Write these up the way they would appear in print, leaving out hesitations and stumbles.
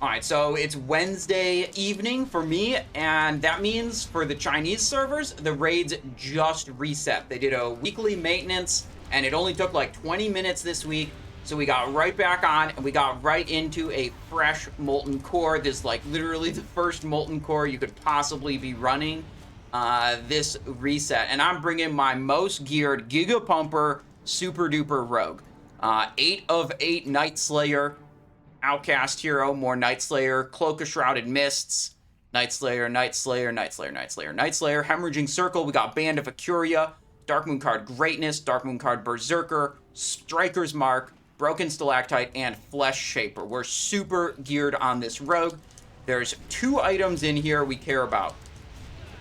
All right, so it's Wednesday evening for me, and that means for the Chinese servers, the raids just reset. They did a weekly maintenance, and it only took like 20 minutes this week, so we got right back on, and we got right into a fresh Molten Core. This is like literally the first Molten Core you could possibly be running this reset, and I'm bringing my most geared Giga Pumper Super Duper Rogue. 8 of 8 Night Slayer, Outcast Hero, more Night Slayer, Cloak of Shrouded Mists, Night Slayer, Night Slayer, Night Slayer, Night Slayer, Night Slayer, Hemorrhaging Circle, we got Band of Acuria, Dark Moon card Greatness, Dark Moon card Berserker, Striker's Mark, Broken Stalactite, and Flesh Shaper. We're super geared on this rogue. There's 2 items in here we care about.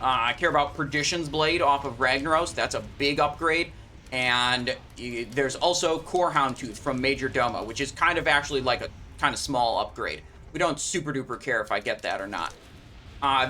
I care about Perdition's Blade off of Ragnaros. That's a big upgrade. And there's also Core Houndtooth from Majordomo, which is kind of actually like a kind of small upgrade. We don't super duper care if I get that or not.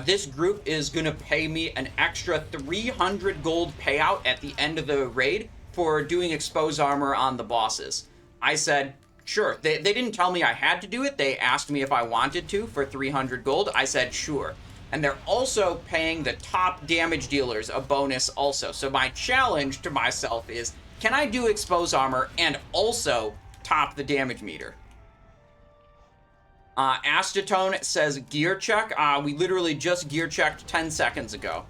This group is going to pay me an extra 300 gold payout at the end of the raid for doing expose armor on the bosses. I said, sure. They didn't tell me I had to do it. They asked me if I wanted to for 300 gold. I said, sure. And they're also paying the top damage dealers a bonus also. So my challenge to myself is, can I do expose armor and also top the damage meter? Astatone says gear check. We literally just gear checked 10 seconds ago.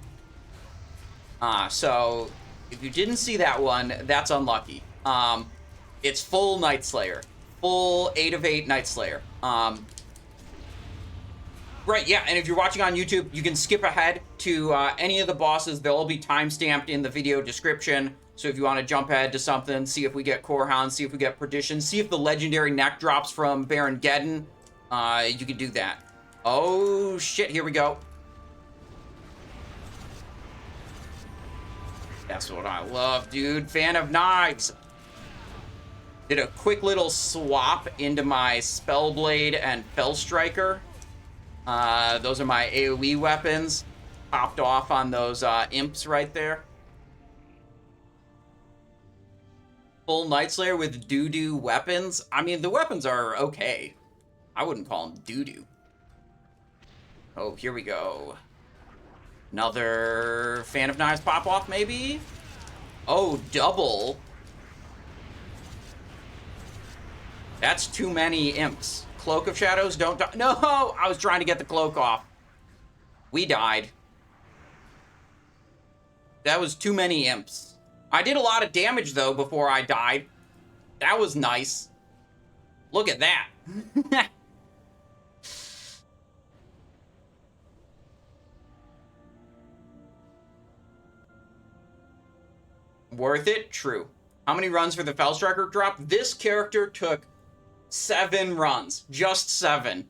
So if you didn't see that one, that's unlucky. It's full Night Slayer. Full 8 of 8 Night Slayer. Right, yeah, and if you're watching on YouTube, you can skip ahead to any of the bosses. They'll all be timestamped in the video description. So if you want to jump ahead to something, see if we get Core Hound, see if we get Perdition, see if the legendary neck drops from Baron Geddon, you can do that. Oh, shit, here we go. That's what I love, dude. Fan of knives. Did a quick little swap into my Spellblade and Fell Striker. Those are my AoE weapons. Popped off on those imps right there. Full Night Slayer with doo-doo weapons. I mean, the weapons are okay. I wouldn't call them doo-doo. Oh, here we go. Another Fan of Knives pop-off, maybe? Oh, double. That's too many imps. Cloak of Shadows, don't die. No, I was trying to get the cloak off. We died. That was too many imps. I did a lot of damage, though, before I died. That was nice. Look at that. Worth it? True. How many runs for the Fell Striker drop? This character took 7 runs. Just 7.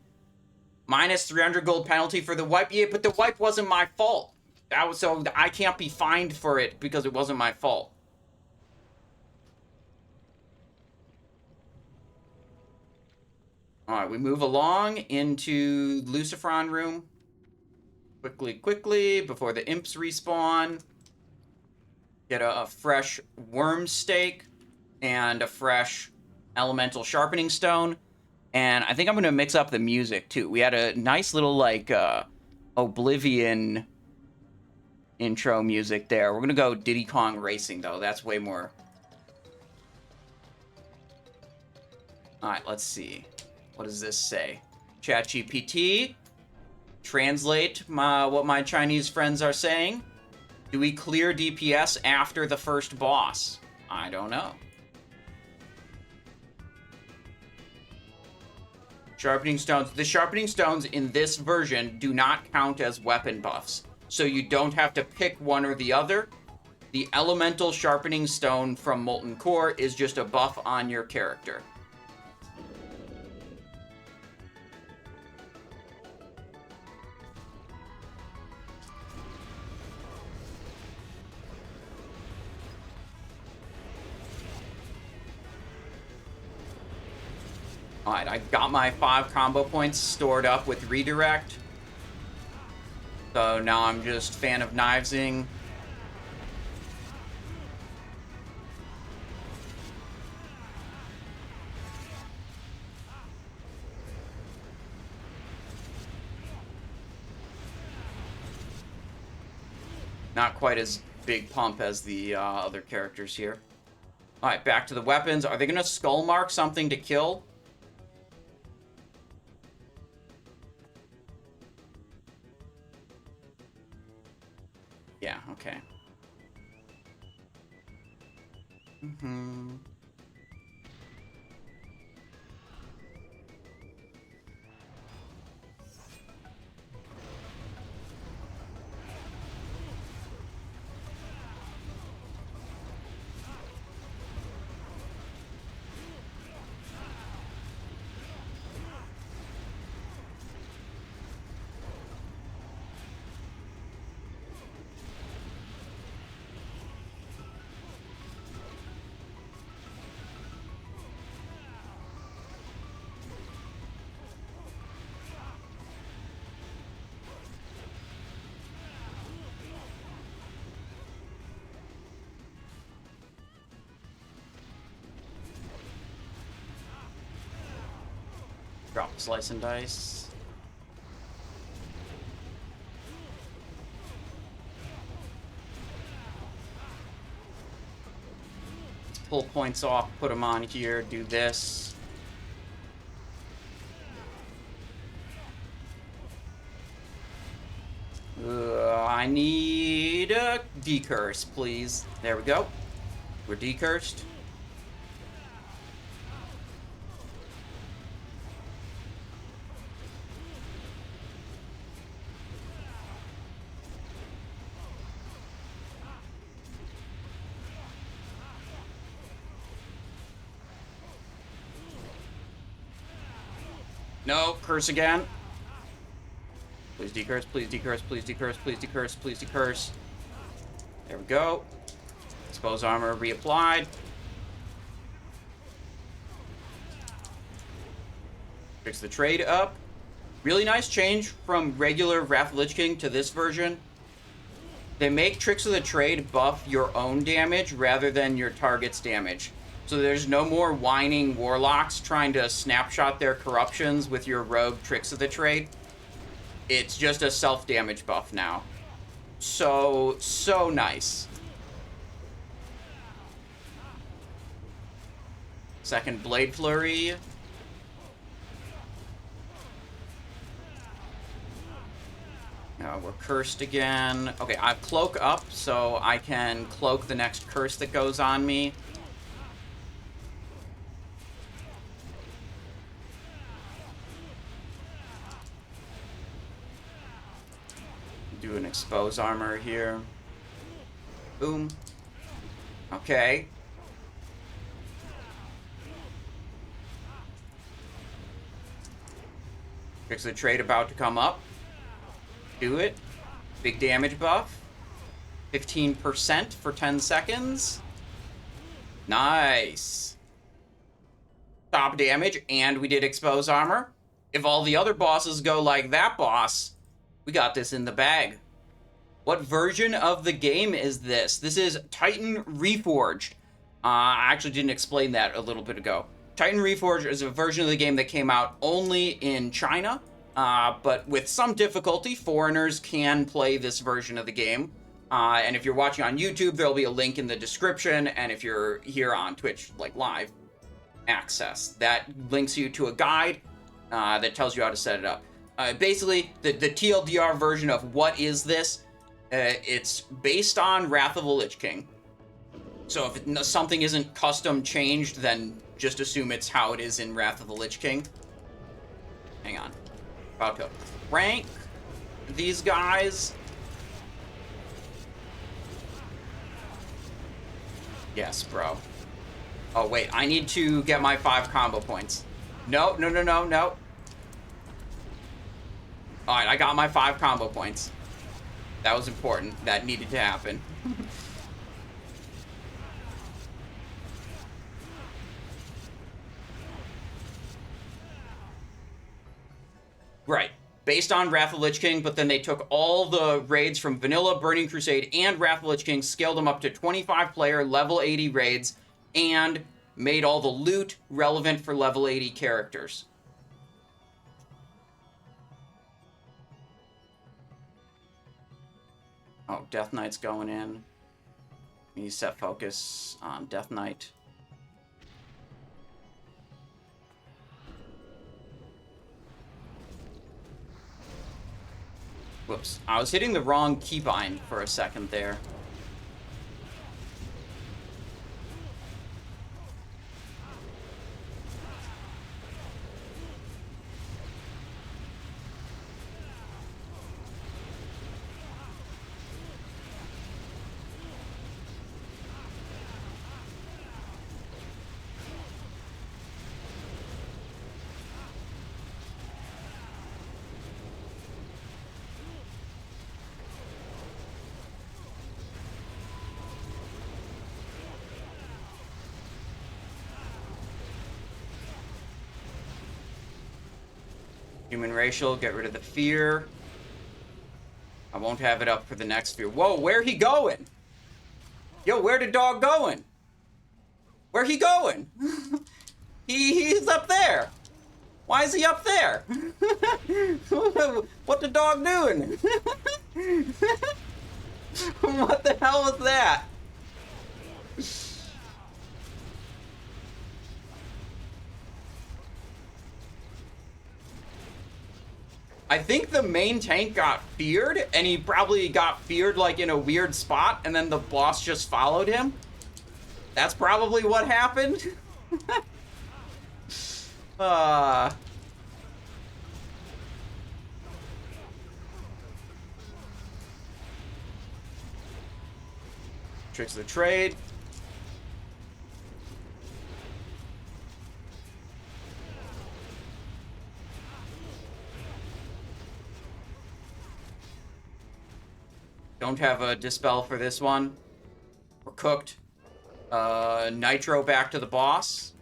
Minus 300 gold penalty for the wipe. Yeah, but the wipe wasn't my fault. That was, so I can't be fined for it because it wasn't my fault. Alright, we move along into Lucifron room. Quickly, before the imps respawn. Get a fresh worm steak and a fresh elemental sharpening stone. And I think I'm going to mix up the music, too. We had a nice little, like, Oblivion intro music there. We're going to go Diddy Kong Racing, though. That's way more. Alright, let's see. What does this say? ChatGPT, translate what my Chinese friends are saying. Do we clear DPS after the first boss? I don't know. Sharpening stones. The sharpening stones in this version do not count as weapon buffs. So you don't have to pick one or the other. The elemental sharpening stone from Molten Core is just a buff on your character. Alright, I got my 5 combo points stored up with redirect. So now I'm just Fan of Knivesing. Not quite as big pump as the other characters here. Alright, back to the weapons. Are they going to skull mark something to kill? Yeah, okay. Drop the slice and dice. Let's pull points off, put them on here, do this. I need a decurse, please. There we go. We're decursed. No, curse again. Please decurse, please decurse, please decurse, please decurse, please decurse. There we go. Expose armor reapplied. Fix the trade up. Really nice change from regular Wrath of Lich King to this version. They make Tricks of the Trade buff your own damage rather than your target's damage. So there's no more whining warlocks trying to snapshot their corruptions with your rogue Tricks of the Trade. It's just a self-damage buff now. So nice. Second Blade Flurry. We're cursed again. Okay, I have Cloak up, so I can cloak the next curse that goes on me. Do an expose armor here. Boom. Okay. Tricks of the Trade about to come up. Do it. Big damage buff. 15% for 10 seconds. Nice. Top damage, and we did expose armor. If all the other bosses go like that boss, we got this in the bag. What version of the game is this? This is Titan Reforged. I actually didn't explain that a little bit ago. Titan Reforged is a version of the game that came out only in China, but with some difficulty, foreigners can play this version of the game. And if you're watching on YouTube, there'll be a link in the description, and if you're here on Twitch, like live, access. That links you to a guide that tells you how to set it up. Basically, the TLDR version of what is this, it's based on Wrath of the Lich King. So if something isn't custom changed, then just assume it's how it is in Wrath of the Lich King. Hang on. About to rank these guys. Yes, bro. Oh, wait. I need to get my 5 combo points. No. Alright, I got my 5 combo points. That was important. That needed to happen. Right. Based on Wrath of the Lich King, but then they took all the raids from Vanilla, Burning Crusade, and Wrath of the Lich King, scaled them up to 25-player, level 80 raids, and made all the loot relevant for level 80 characters. Oh, Death Knight's going in. We need to set focus on Death Knight. Whoops. I was hitting the wrong keybind for a second there. Human racial, get rid of the fear. I won't have it up for the next fear. Whoa, where he going? Yo, where the dog going? Where he going? He's up there. Why is he up there? What the dog doing? What the hell was that? I think the main tank got feared, and he probably got feared like in a weird spot, and then the boss just followed him. That's probably what happened. Tricks of the trade. Don't have a dispel for this one. We're cooked. Nitro back to the boss.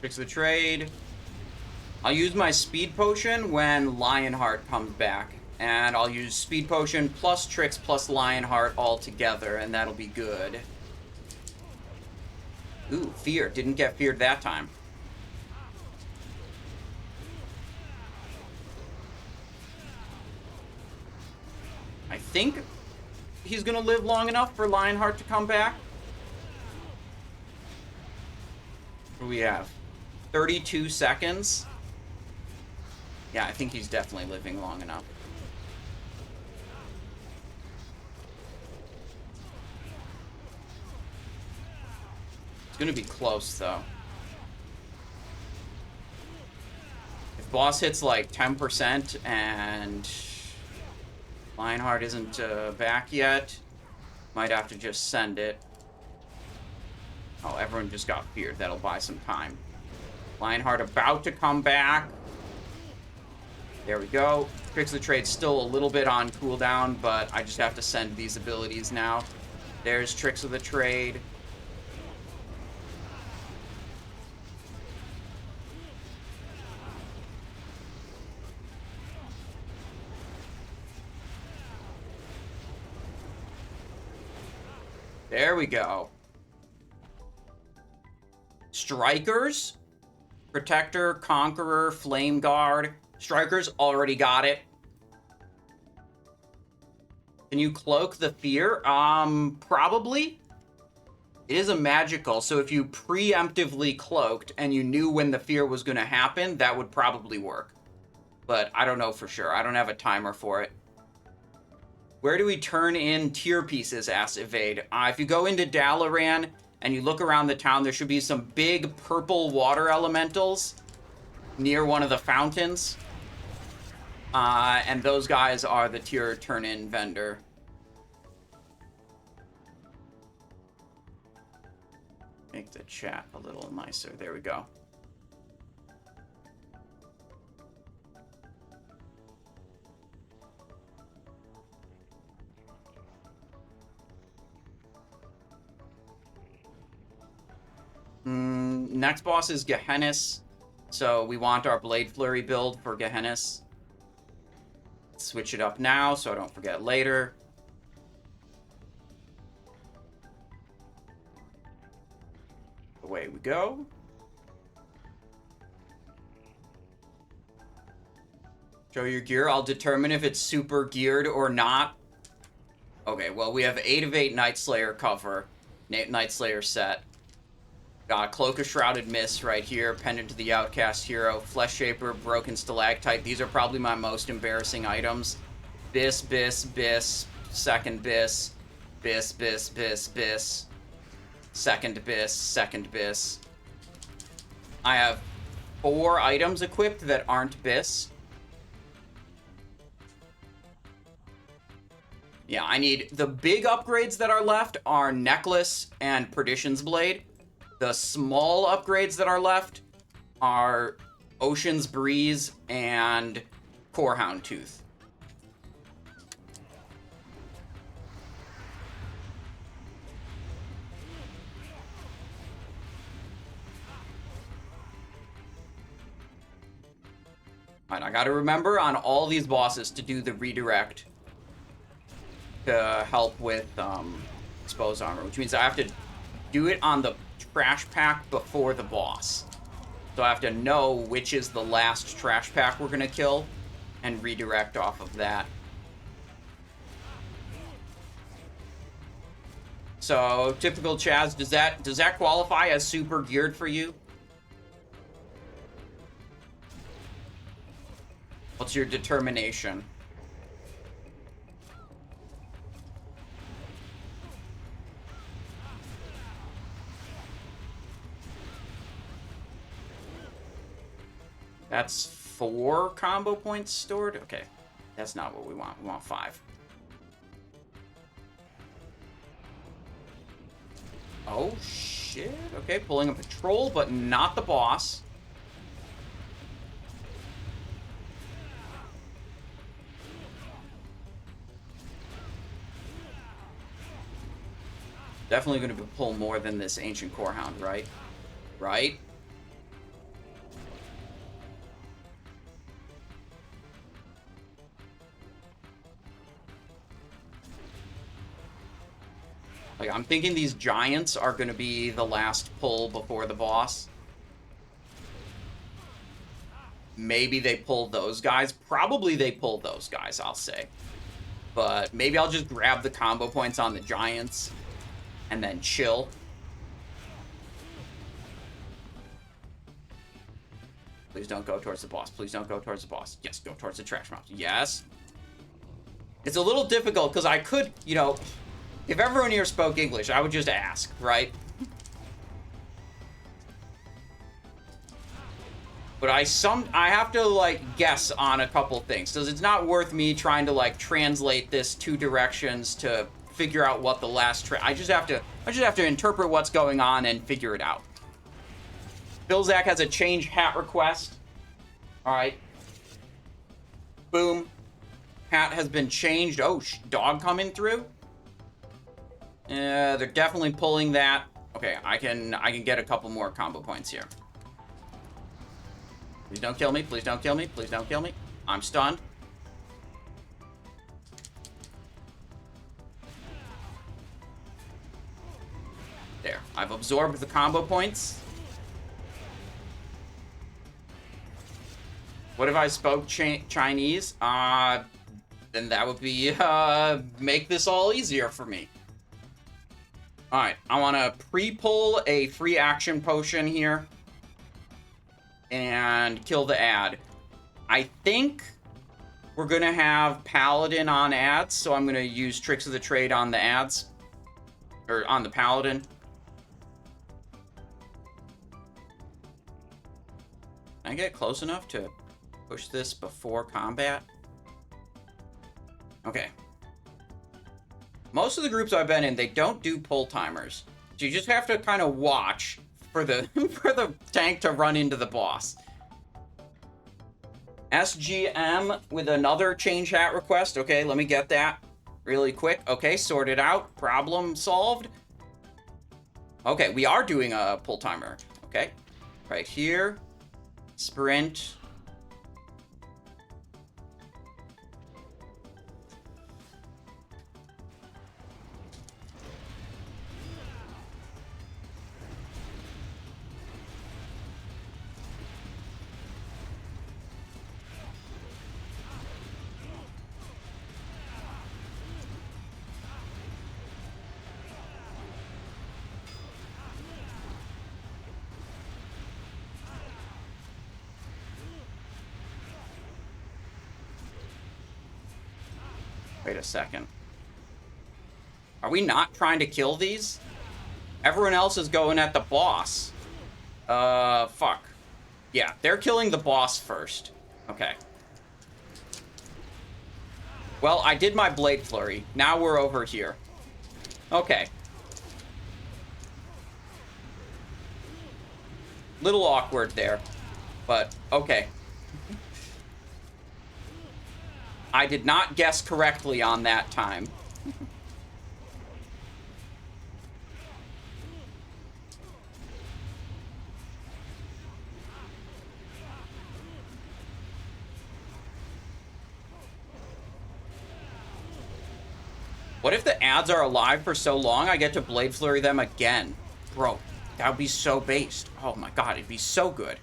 Fix the trade. I'll use my speed potion when Lionheart comes back. And I'll use Speed Potion plus Tricks plus Lionheart all together, and that'll be good. Ooh, Fear. Didn't get feared that time. I think he's gonna live long enough for Lionheart to come back. What do we have? 32 seconds? Yeah, I think he's definitely living long enough. Gonna be close though. If boss hits like 10% and Lionheart isn't back yet, might have to just send it. Oh, everyone just got feared. That'll buy some time. Lionheart about to come back. There we go. Tricks of the Trade's still a little bit on cooldown, but I just have to send these abilities now. There's Tricks of the Trade. There we go. Strikers. Protector, Conqueror, Flame Guard. Strikers already got it. Can you cloak the fear? Probably. It is a magical, so if you preemptively cloaked and you knew when the fear was going to happen, that would probably work. But I don't know for sure. I don't have a timer for it. Where do we turn in tier pieces, asks Evade? If you go into Dalaran and you look around the town, there should be some big purple water elementals near one of the fountains. And those guys are the tier turn-in vendor. Make the chat a little nicer. There we go. Next boss is Gehennas, so we want our Blade Flurry build for Gehennas. Switch it up now so I don't forget later. Away we go. Show your gear. I'll determine if it's super geared or not. Okay, well, we have 8 of 8 Night Slayer cover. Night Slayer set. Got Cloak of Shrouded Mist right here. Pendant to the Outcast Hero. Flesh Shaper, Broken Stalactite. These are probably my most embarrassing items. Bis, Bis, Bis. Second Bis. Bis, Bis, Bis, Bis. Second Bis, Second Bis. I have 4 items equipped that aren't Bis. Yeah, I need... The big upgrades that are left are Necklace and Perdition's Blade. The small upgrades that are left are Ocean's Breeze and Corehound Tooth. Alright, I gotta remember on all these bosses to do the redirect to help with exposed armor, which means I have to do it on the trash pack before the boss. So I have to know which is the last trash pack we're gonna kill and redirect off of that. So, typical Chaz, does that qualify as super geared for you? What's your determination? That's 4 combo points stored? Okay. That's not what we want. We want 5. Oh, shit. Okay, pulling a patrol, but not the boss. Definitely going to pull more than this Ancient Corehound, right? Right? Like, I'm thinking these giants are going to be the last pull before the boss. Maybe they pull those guys. Probably they pull those guys, I'll say. But maybe I'll just grab the combo points on the giants and then chill. Please don't go towards the boss. Please don't go towards the boss. Yes, go towards the trash mobs. Yes. It's a little difficult because I could, you know... If everyone here spoke English, I would just ask, right? But I have to, like, guess on a couple things. So it's not worth me trying to, like, translate this 2 directions to figure out what the last I just have to interpret what's going on and figure it out. Bilzak has a change hat request. Alright. Boom. Hat has been changed. Oh, dog coming through? They're definitely pulling that. Okay, I can get a couple more combo points here. Please don't kill me. Please don't kill me. Please don't kill me. I'm stunned. There. I've absorbed the combo points. What if I spoke Chinese? Then that would be, make this all easier for me. Alright, I want to pre-pull a free action potion here. And kill the ad. I think we're going to have Paladin on ads, so I'm going to use Tricks of the Trade on the ads. Or on the Paladin. Can I get close enough to push this before combat? Okay. Most of the groups I've been in, they don't do pull timers. So you just have to kind of watch for the for the tank to run into the boss. SGM with another change hat request. Okay, let me get that really quick. Okay, sorted out. Problem solved. Okay, we are doing a pull timer. Okay, right here. Sprint. Wait a second. Are we not trying to kill these? Everyone else is going at the boss. Fuck. Yeah, they're killing the boss first. Okay. Well, I did my Blade Flurry. Now we're over here. Okay. Little awkward there, but okay. I did not guess correctly on that time. What if the ads are alive for so long I get to Blade Flurry them again? Bro, that would be so based. Oh my god, it'd be so good.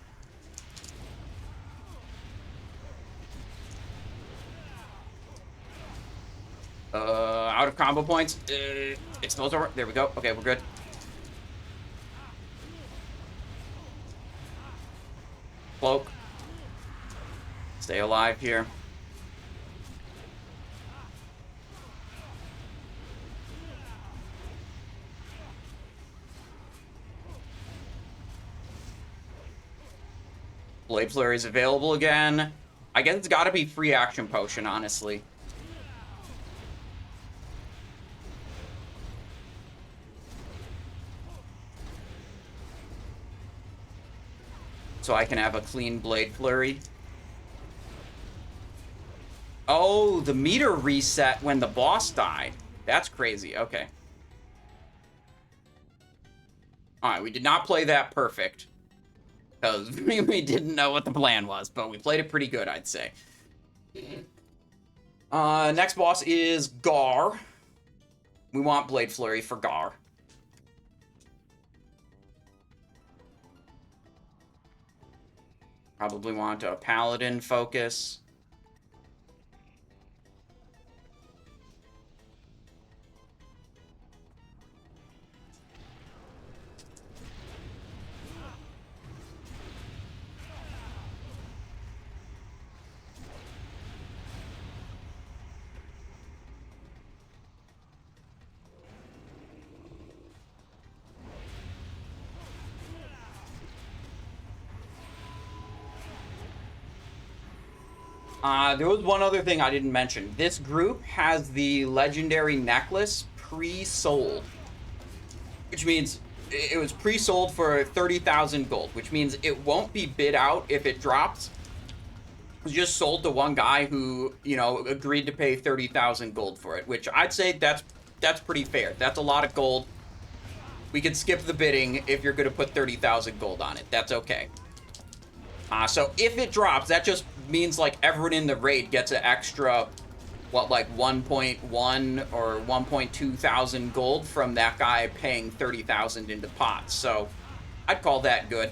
Out of combo points. Expose over. There we go. Okay, we're good. Cloak. Stay alive here. Blade Flurry is available again. I guess it's got to be free action potion, honestly. So I can have a clean Blade Flurry. Oh, the meter reset when the boss died. That's crazy. Okay. Alright, we did not play that perfect. Because we didn't know what the plan was, but we played it pretty good, I'd say. Next boss is Garr. We want Blade Flurry for Garr. Probably want a Paladin focus. There was one other thing I didn't mention. This group has the legendary necklace pre-sold. Which means it was pre-sold for 30,000 gold. Which means it won't be bid out if it drops. It was just sold to one guy who, you know, agreed to pay 30,000 gold for it. Which I'd say that's pretty fair. That's a lot of gold. We could skip the bidding if you're going to put 30,000 gold on it. That's okay. So if it drops, that just means like everyone in the raid gets an extra, what, like 1.1 or 1.2 thousand gold from that guy paying 30,000 into pots. So I'd call that good.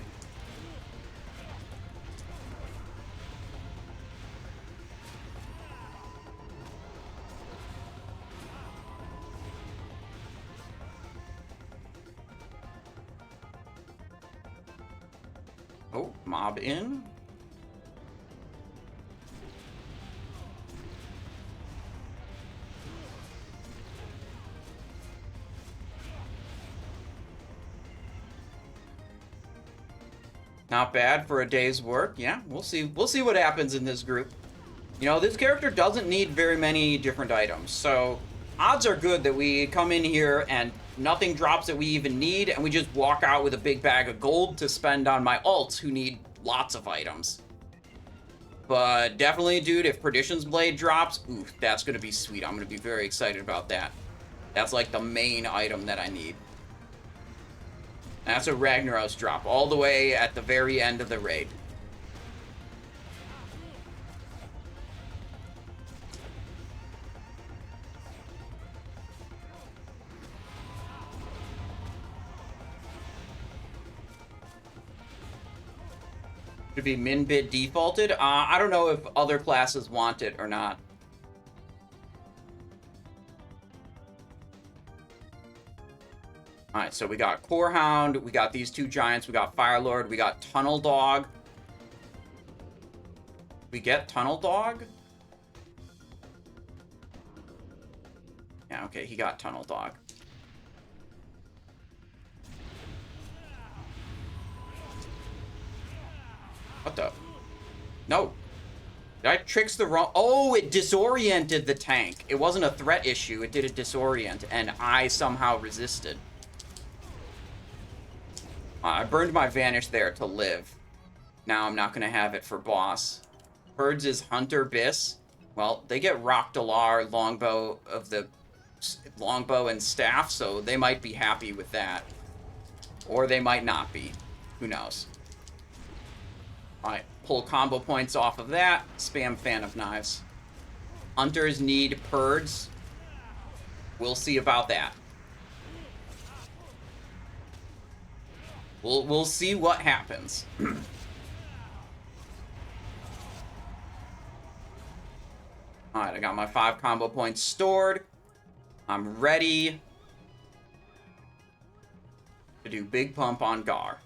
Oh, mob in. Not bad for a day's work. Yeah, we'll see. We'll see what happens in this group. You know, this character doesn't need very many different items, so odds are good that we come in here and nothing drops that we even need, and we just walk out with a big bag of gold to spend on my alts who need lots of items. But definitely, dude, if Perdition's Blade drops, ooh, that's going to be sweet. I'm going to be very excited about that. That's like the main item that I need. That's a Ragnaros drop, all the way at the very end of the raid. Should be min bid defaulted. I don't know if other classes want it or not. Alright, so we got Core Hound, we got these two giants, we got Fire Lord, we got Tunnel Dog. We get Tunnel Dog? Yeah, okay, he got Tunnel Dog. What the? No. Did I tricks the wrong... Oh, it disoriented the tank. It wasn't a threat issue. It did a disorient, and I somehow resisted. I burned my Vanish there to live. Now I'm not going to have it for boss. Herds is Hunter Biss. Well, they get Rockdalar, Longbow of the... Longbow and Staff, so they might be happy with that. Or they might not be. Who knows? Alright, pull combo points off of that. Spam Fan of Knives. Hunters need Purds. We'll see about that. We'll see what happens. Alright, I got my 5 combo points stored. I'm ready to do Big Pump on Garr.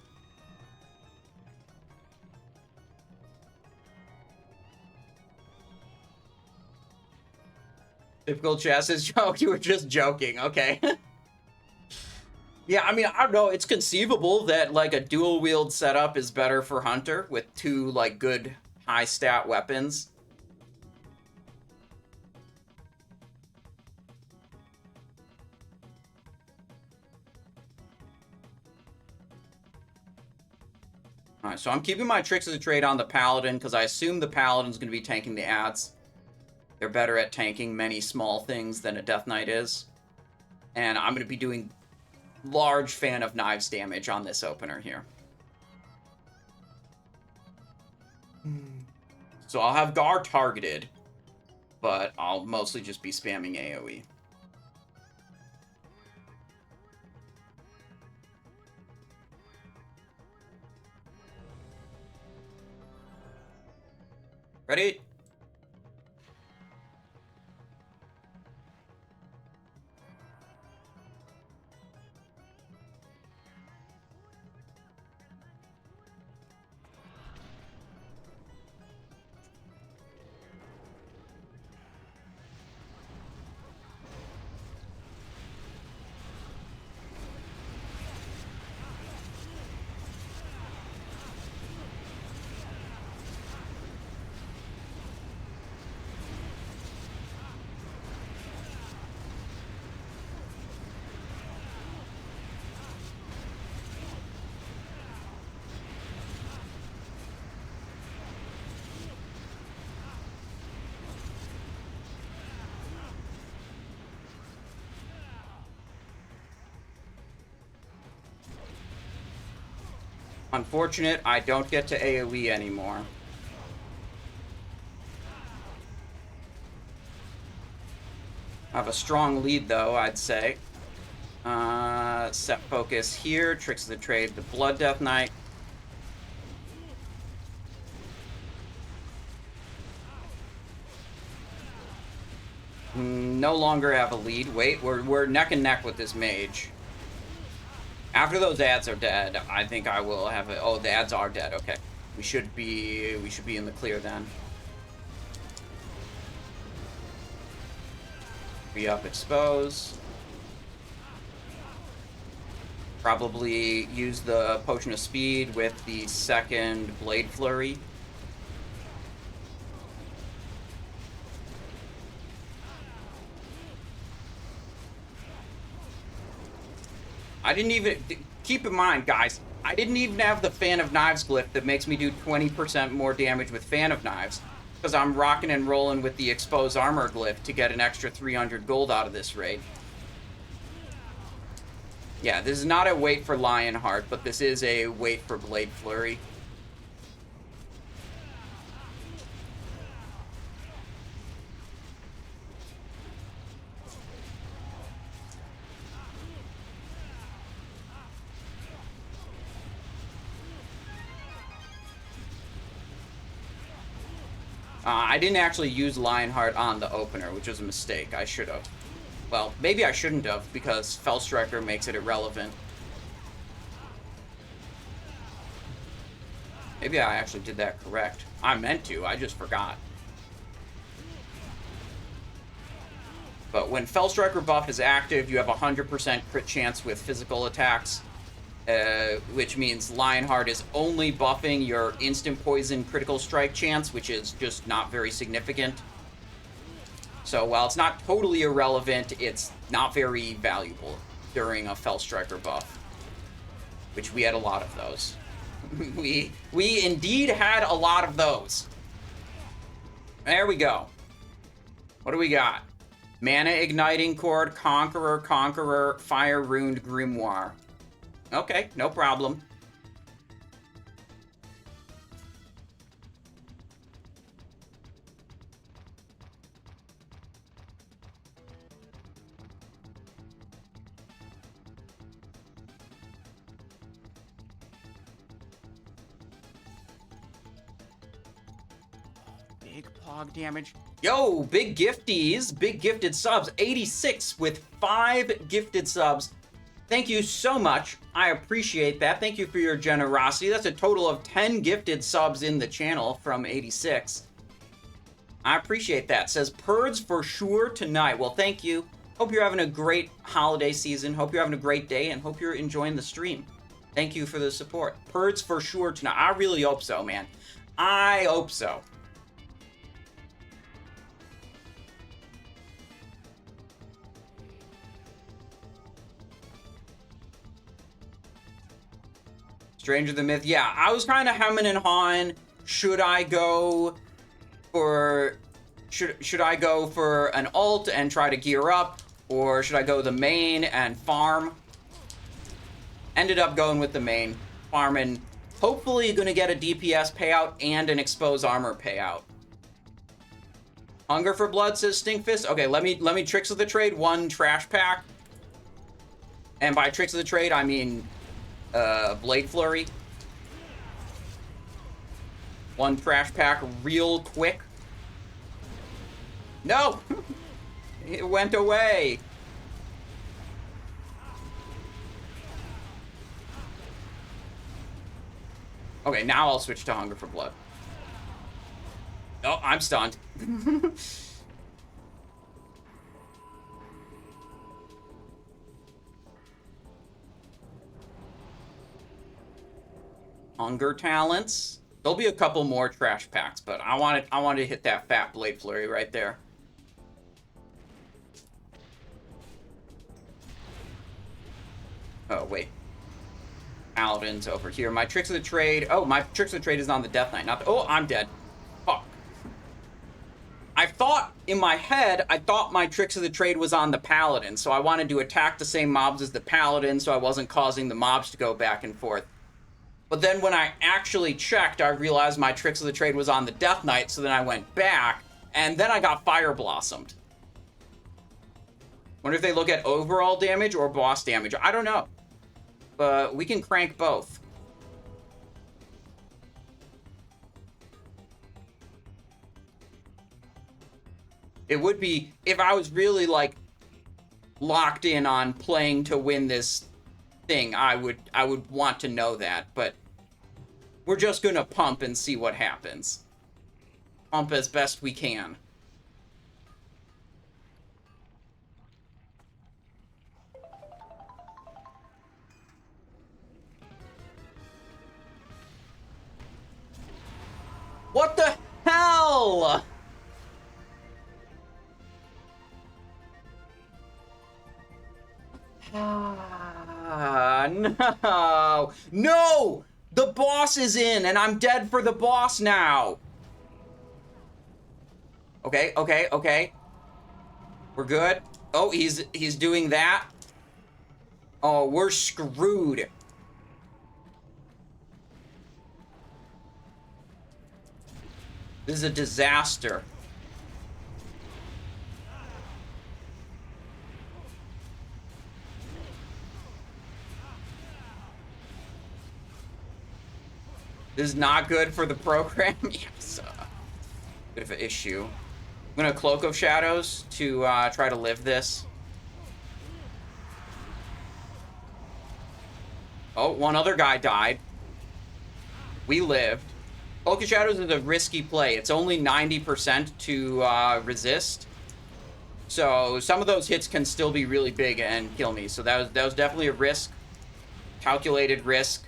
Typical Chess's joke. You were just joking. Okay. Yeah, I mean, I don't know. It's conceivable that, like, a dual-wield setup is better for Hunter with 2, like, good high-stat weapons. Alright, so I'm keeping my Tricks of the Trade on the Paladin because I assume the Paladin's going to be tanking the ads. They're better at tanking many small things than a Death Knight is. And I'm going to be doing large Fan of Knives damage on this opener here. So I'll have Garr targeted, but I'll mostly just be spamming AoE. Ready? Unfortunate, I don't get to AoE anymore. I have a strong lead, though, I'd say. Set focus here. Tricks of the Trade, the Blood Death Knight. No longer have a lead. Wait, we're neck and neck with this mage. After those ads are dead, I think I will have it. Oh, the ads are dead. Okay, we should be in the clear then. Be up, expose. Probably use the Potion of Speed with the second Blade Flurry. I didn't even... Keep in mind, guys, I didn't even have the Fan of Knives glyph that makes me do 20% more damage with Fan of Knives, because I'm rocking and rolling with the Expose Armor glyph to get an extra 300 gold out of this raid. Yeah, this is not a wait for Lionheart, but this is a wait for Blade Flurry. I didn't actually use Lionheart on the opener, which was a mistake. I should have. Well, maybe I shouldn't have, because Fellstriker makes it irrelevant. Maybe I actually did that correct. I meant to, I just forgot. But when Fellstriker buff is active, you have 100% crit chance with physical attacks, which means Lionheart is only buffing your instant poison critical strike chance, which is just not very significant. So while it's not totally irrelevant, it's not very valuable during a Fellstriker buff, which we had a lot of those. we indeed had a lot of those. There we go. What do we got? Mana Igniting Cord, Conqueror, Fire Runed Grimoire. Okay, no problem. Big pog damage. Yo, big gifties, big gifted subs. 86 with 5 gifted subs. Thank you so much. I appreciate that. Thank you for your generosity. That's a total of 10 gifted subs in the channel from 86. I appreciate that. Says Purds for sure tonight. Well, thank you. Hope you're having a great holiday season. Hope you're having a great day and hope you're enjoying the stream. Thank you for the support. Purds for sure tonight. I really hope so, man. I hope so. Stranger the Myth. Yeah, I was kind of hemming and hawing. Should I go for should I go for an ult and try to gear up, or should I go the main and farm? Ended up going with the main, farming. Hopefully, gonna get a DPS payout and an exposed armor payout. Hunger for Blood says Stinkfist. Okay, let me Tricks of the Trade 1 trash pack, and by Tricks of the Trade I mean Blade Flurry. 1 trash pack real quick. No! It went away. Okay, now I'll switch to Hunger for Blood. Oh, I'm stunned. Hunger talents. There'll be a couple more trash packs, but I wanted to hit that fat Blade Flurry right there. Oh, wait. Paladin's over here. My Tricks of the Trade. Oh, my Tricks of the Trade is on the Death Knight. Not the, oh, I'm dead. Fuck. I thought, in my head, I thought my Tricks of the Trade was on the Paladin, so I wanted to attack the same mobs as the Paladin so I wasn't causing the mobs to go back and forth. But then when I actually checked, I realized my Tricks of the Trade was on the Death Knight, so then I went back, and then I got Fire Blossomed. Wonder if they look at overall damage or boss damage. I don't know. But we can crank both. It would be, if I was really, like, locked in on playing to win this thing, I would want to know that, but we're just gonna pump and see what happens. Pump as best we can. What the hell? No! No! The boss is in, and I'm dead for the boss now. Okay, okay, okay. We're good. Oh, he's doing that. Oh, we're screwed. This is a disaster. This is not good for the program. Yes. Bit of an issue. I'm gonna Cloak of Shadows to try to live this. Oh, one other guy died. We lived. Cloak of Shadows is a risky play. It's only 90% to resist. So some of those hits can still be really big and kill me. So that was definitely a risk. Calculated risk.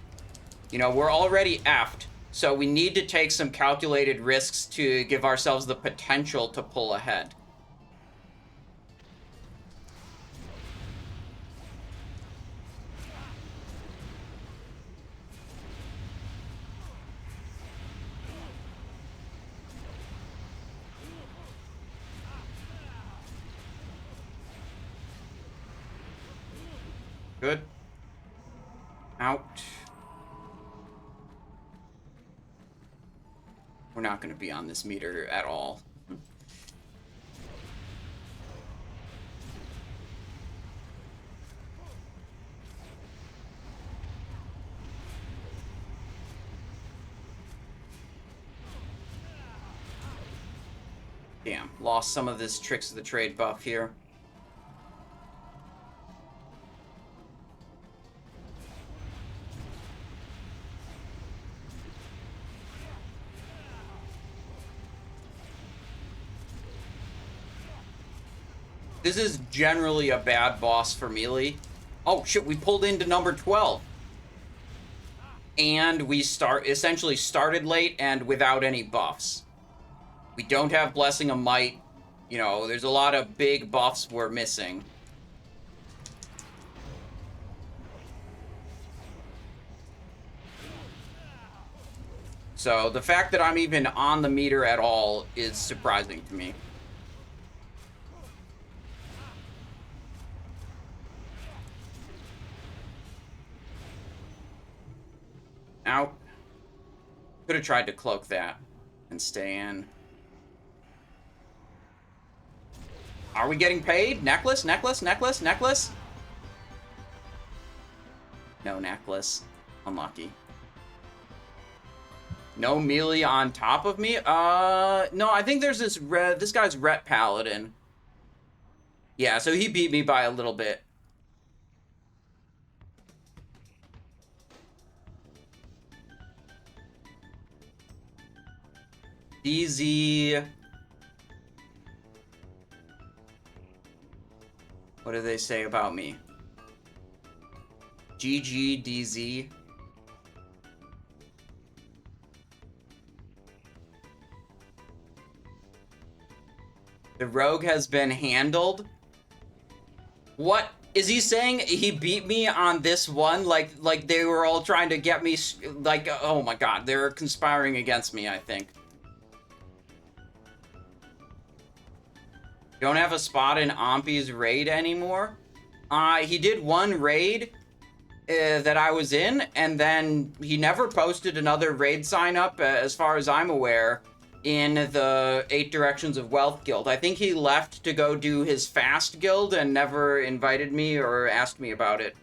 You know, we're already effed. So we need to take some calculated risks to give ourselves the potential to pull ahead. Good. Out. We're not going to be on this meter at all. Damn, lost some of this Tricks of the Trade buff here. This is generally a bad boss for melee. Oh shit, we pulled into number 12. And we essentially started late and without any buffs. We don't have Blessing of Might. You know, there's a lot of big buffs we're missing. So the fact that I'm even on the meter at all is surprising to me. Out. Could have tried to cloak that and stay in. Are we getting paid? Necklace, necklace, necklace, necklace? No necklace. Unlucky. No melee on top of me? No, I think there's this guy's Ret Paladin. Yeah, so he beat me by a little bit. DZ. What do they say about me? GGDZ. The rogue has been handled. What is he saying? He beat me on this one? Like they were all trying to get me, like, oh my god, they're conspiring against me, I think. Don't have a spot in Ompi's raid anymore. He did one raid that I was in, and then he never posted another raid sign up, as far as I'm aware, in the 8 Directions of Wealth guild. I think he left to go do his fast guild and never invited me or asked me about it.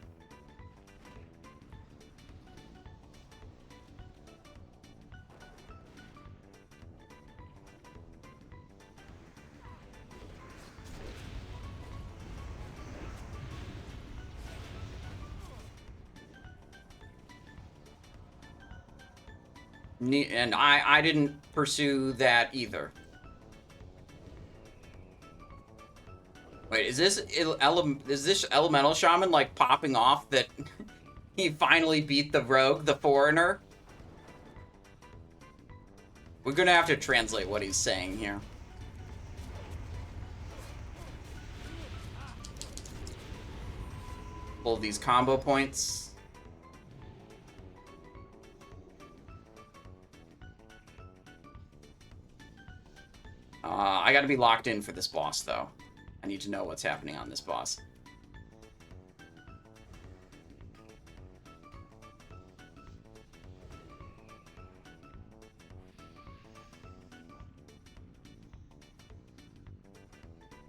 And I didn't pursue that either. Wait, is this Elemental Shaman, like, popping off that he finally beat the rogue, the foreigner? We're gonna have to translate what he's saying here. Pull these combo points. I gotta be locked in for this boss, though. I need to know what's happening on this boss.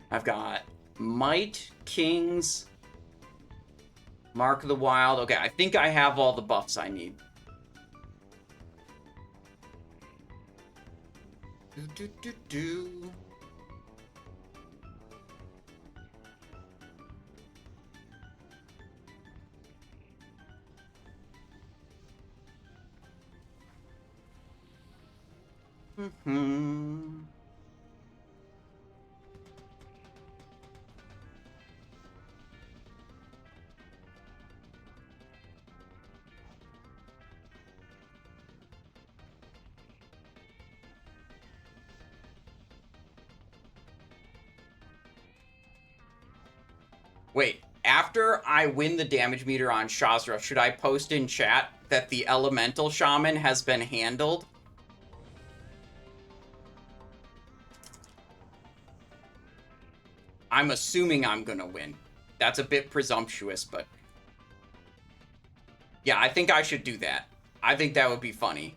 I've got Might, Kings, Mark of the Wild. Okay, I think I have all the buffs I need. Do. Wait, after I win the damage meter on Shazzrah, should I post in chat that the Elemental Shaman has been handled? I'm assuming I'm gonna win. That's a bit presumptuous, but... yeah, I think I should do that. I think that would be funny.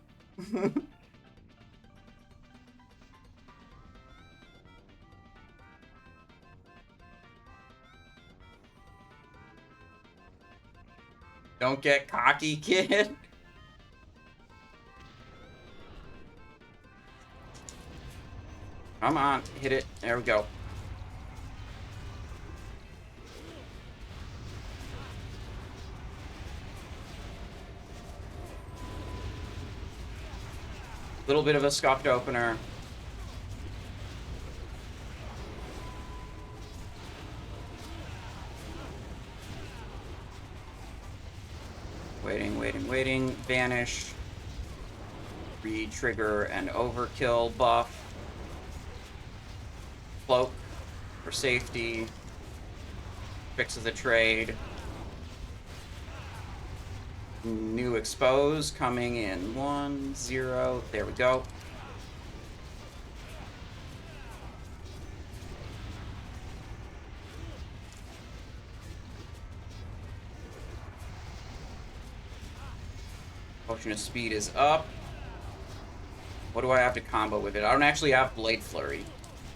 Don't get cocky, kid. Come on, hit it. There we go. Little bit of a scuffed opener. Waiting, waiting, waiting. Vanish. Re-trigger an overkill buff. Cloak for safety. Fixes the trade. New expose coming in 1, 0. There we go. Potion of speed is up. What do I have to combo with it? I don't actually have Blade Flurry.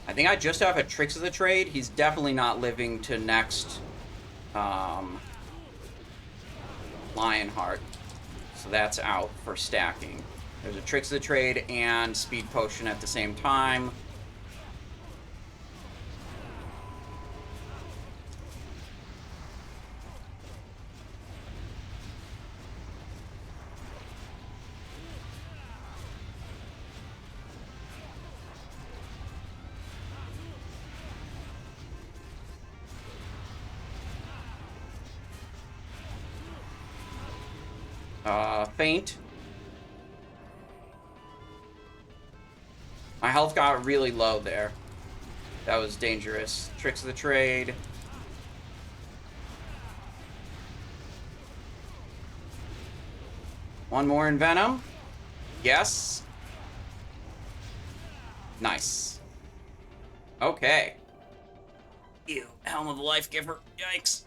I think I just have a Tricks of the Trade. He's definitely not living to next Lionheart. So that's out for stacking. There's a Tricks of the Trade and Speed Potion at the same time. Faint. My health got really low there. That was dangerous. Tricks of the Trade. One more in Venom. Yes. Nice. Okay. Ew, Helm of the Life Giver. Yikes.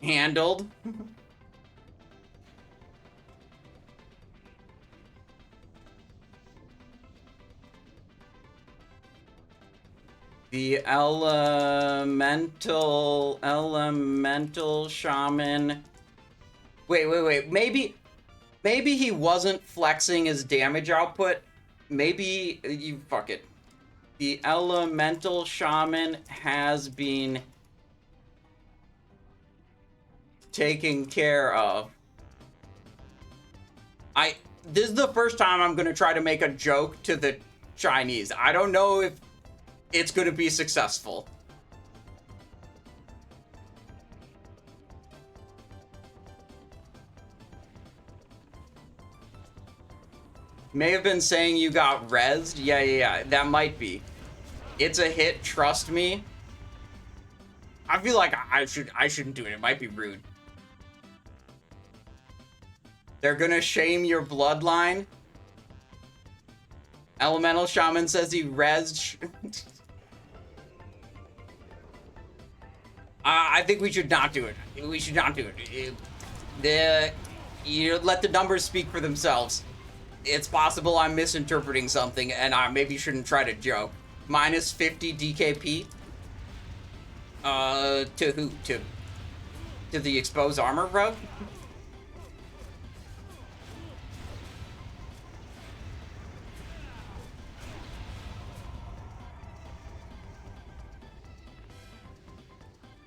Handled. The elemental shaman. Wait. Maybe he wasn't flexing his damage output. Maybe you fuck it. The elemental shaman has been taken care of. This is the first time I'm gonna try to make a joke to the Chinese. I don't know if it's going to be successful. May have been saying you got rezzed. Yeah. That might be. It's a hit, trust me. I feel like I shouldn't do it. It might be rude. They're going to shame your bloodline. Elemental Shaman says he rezzed. I think we should not do it. We should not do it. You let the numbers speak for themselves. It's possible I'm misinterpreting something, and I maybe shouldn't try to joke. Minus 50 DKP? To who? To the exposed armor, bro?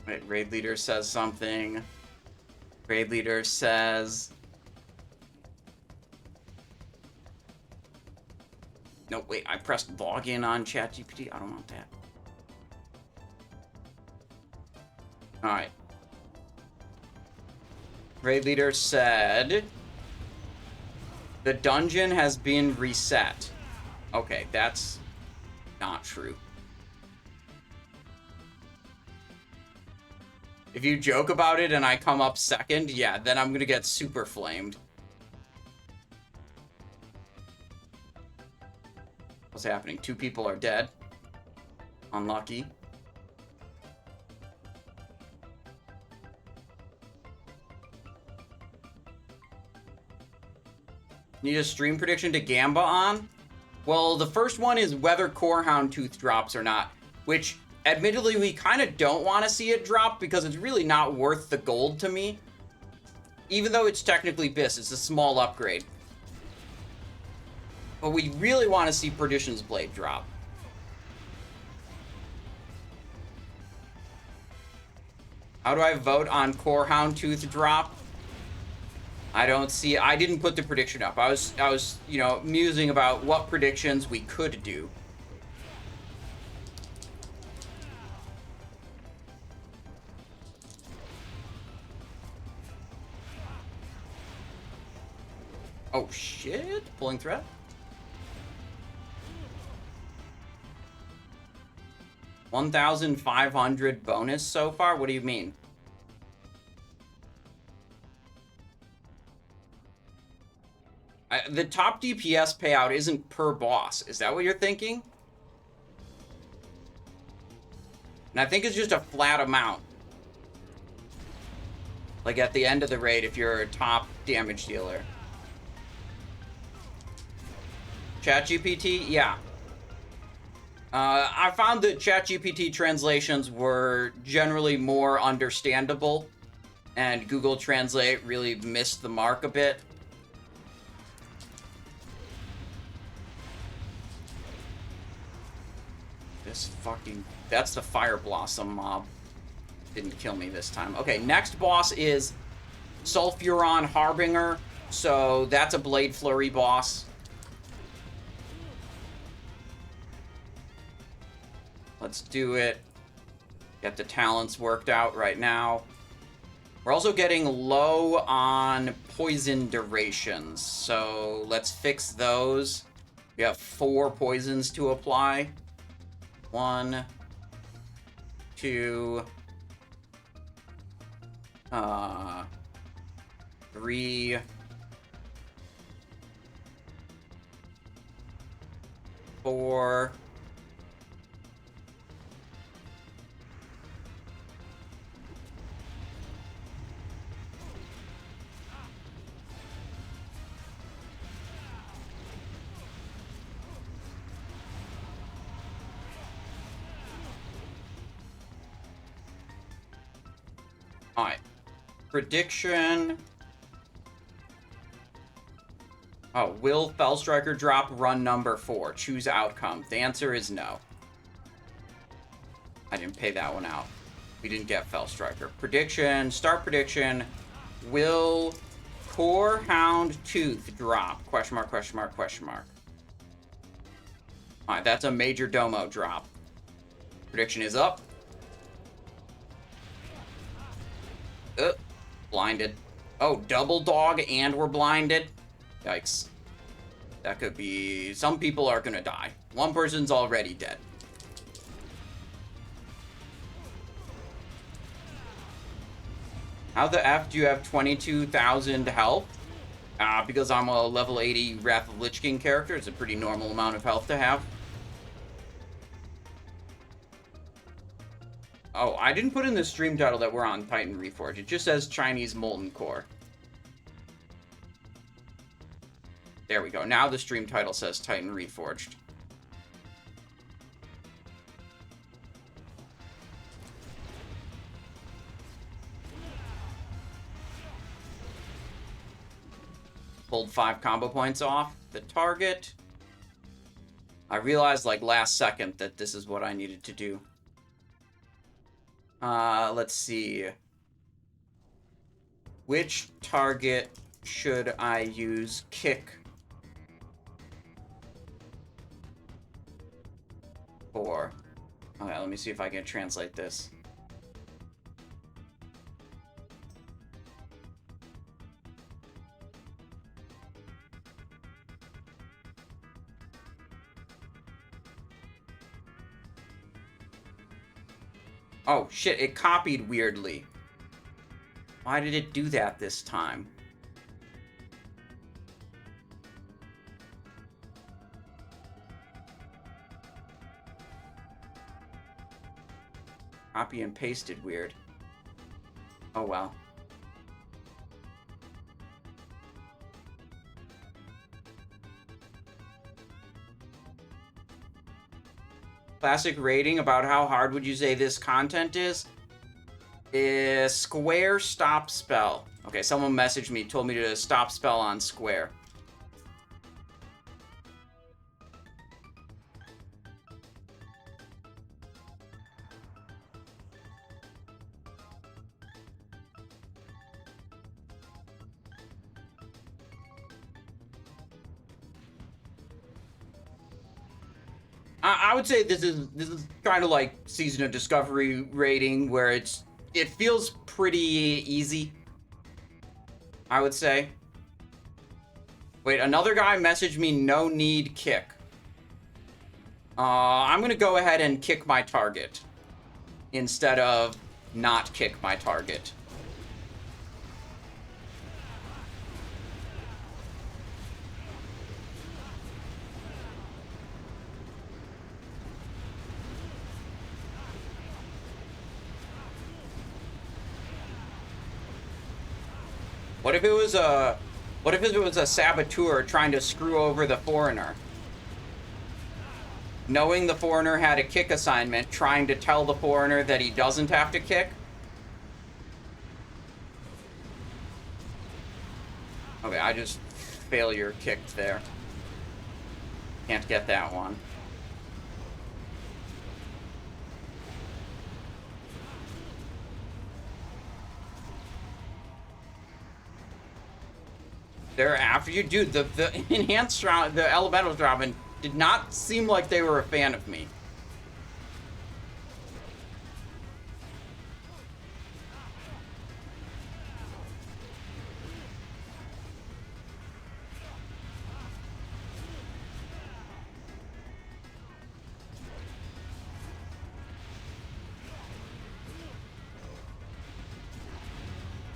Wait, raid leader says something. Raid leader says... No, wait, I pressed login on ChatGPT. I don't want that. Alright. Raid leader said... The dungeon has been reset. Okay, that's not true. If you joke about it and I come up second, yeah, then I'm gonna get super flamed. What's happening? 2 people are dead. Unlucky. Need a stream prediction to Gamba on? Well, the first one is whether Core Houndtooth drops or not, which, admittedly, we kind of don't want to see it drop because it's really not worth the gold to me. Even though it's technically BIS, it's a small upgrade. But we really want to see Perdition's Blade drop. How do I vote on Core Houndtooth drop? I don't see. I didn't put the prediction up. I was, you know, musing about what predictions we could do. Oh shit! Pulling thread. $1,500 bonus so far? What do you mean? The top DPS payout isn't per boss. Is that what you're thinking? And I think it's just a flat amount. Like at the end of the raid if you're a top damage dealer. ChatGPT? Yeah. I found that ChatGPT translations were generally more understandable, and Google Translate really missed the mark a bit. This fucking... That's the Fire Blossom mob. Didn't kill me this time. Okay, next boss is Sulfuron Harbinger, so that's a Blade Flurry boss. Let's do it. Get the talents worked out right now. We're also getting low on poison durations, so let's fix those. We have 4 poisons to apply. 1, 2, 3, 4. Alright. Prediction. Oh, will Fellstriker drop run number 4? Choose outcome. The answer is no. I didn't pay that one out. We didn't get Fellstriker. Prediction. Start prediction. Will Core Houndtooth drop? Question mark, question mark, question mark. Alright, that's a Majordomo drop. Prediction is up. Blinded. Oh, double dog and we're blinded? Yikes. That could be... Some people are gonna die. One person's already dead. How the F do you have 22,000 health? Because I'm a level 80 Wrath of Lich King character. It's a pretty normal amount of health to have. Oh, I didn't put in the stream title that we're on Titan Reforge. It just says Chinese Molten Core. There we go. Now the stream title says Titan Reforged. Pulled 5 combo points off the target. I realized, like, last second that this is what I needed to do. Let's see. Which target should I use kick for? Okay, let me see if I can translate this. Oh, shit, it copied weirdly. Why did it do that this time? Copy and pasted weird. Oh well. Classic rating about how hard would you say this content is? Square stop spell. Okay, someone messaged me, told me to stop spell on square. I would say this is kind of like Season of Discovery rating, where it feels pretty easy, I would say. Wait, another guy messaged me, no need kick. I'm gonna go ahead and kick my target instead of not kick my target. What if it was a saboteur trying to screw over the foreigner? Knowing the foreigner had a kick assignment, trying to tell the foreigner that he doesn't have to kick? Okay, I just failure kicked there. Can't get that one. They're after you, dude. The enhanced round, the elementals dropping did not seem like they were a fan of me.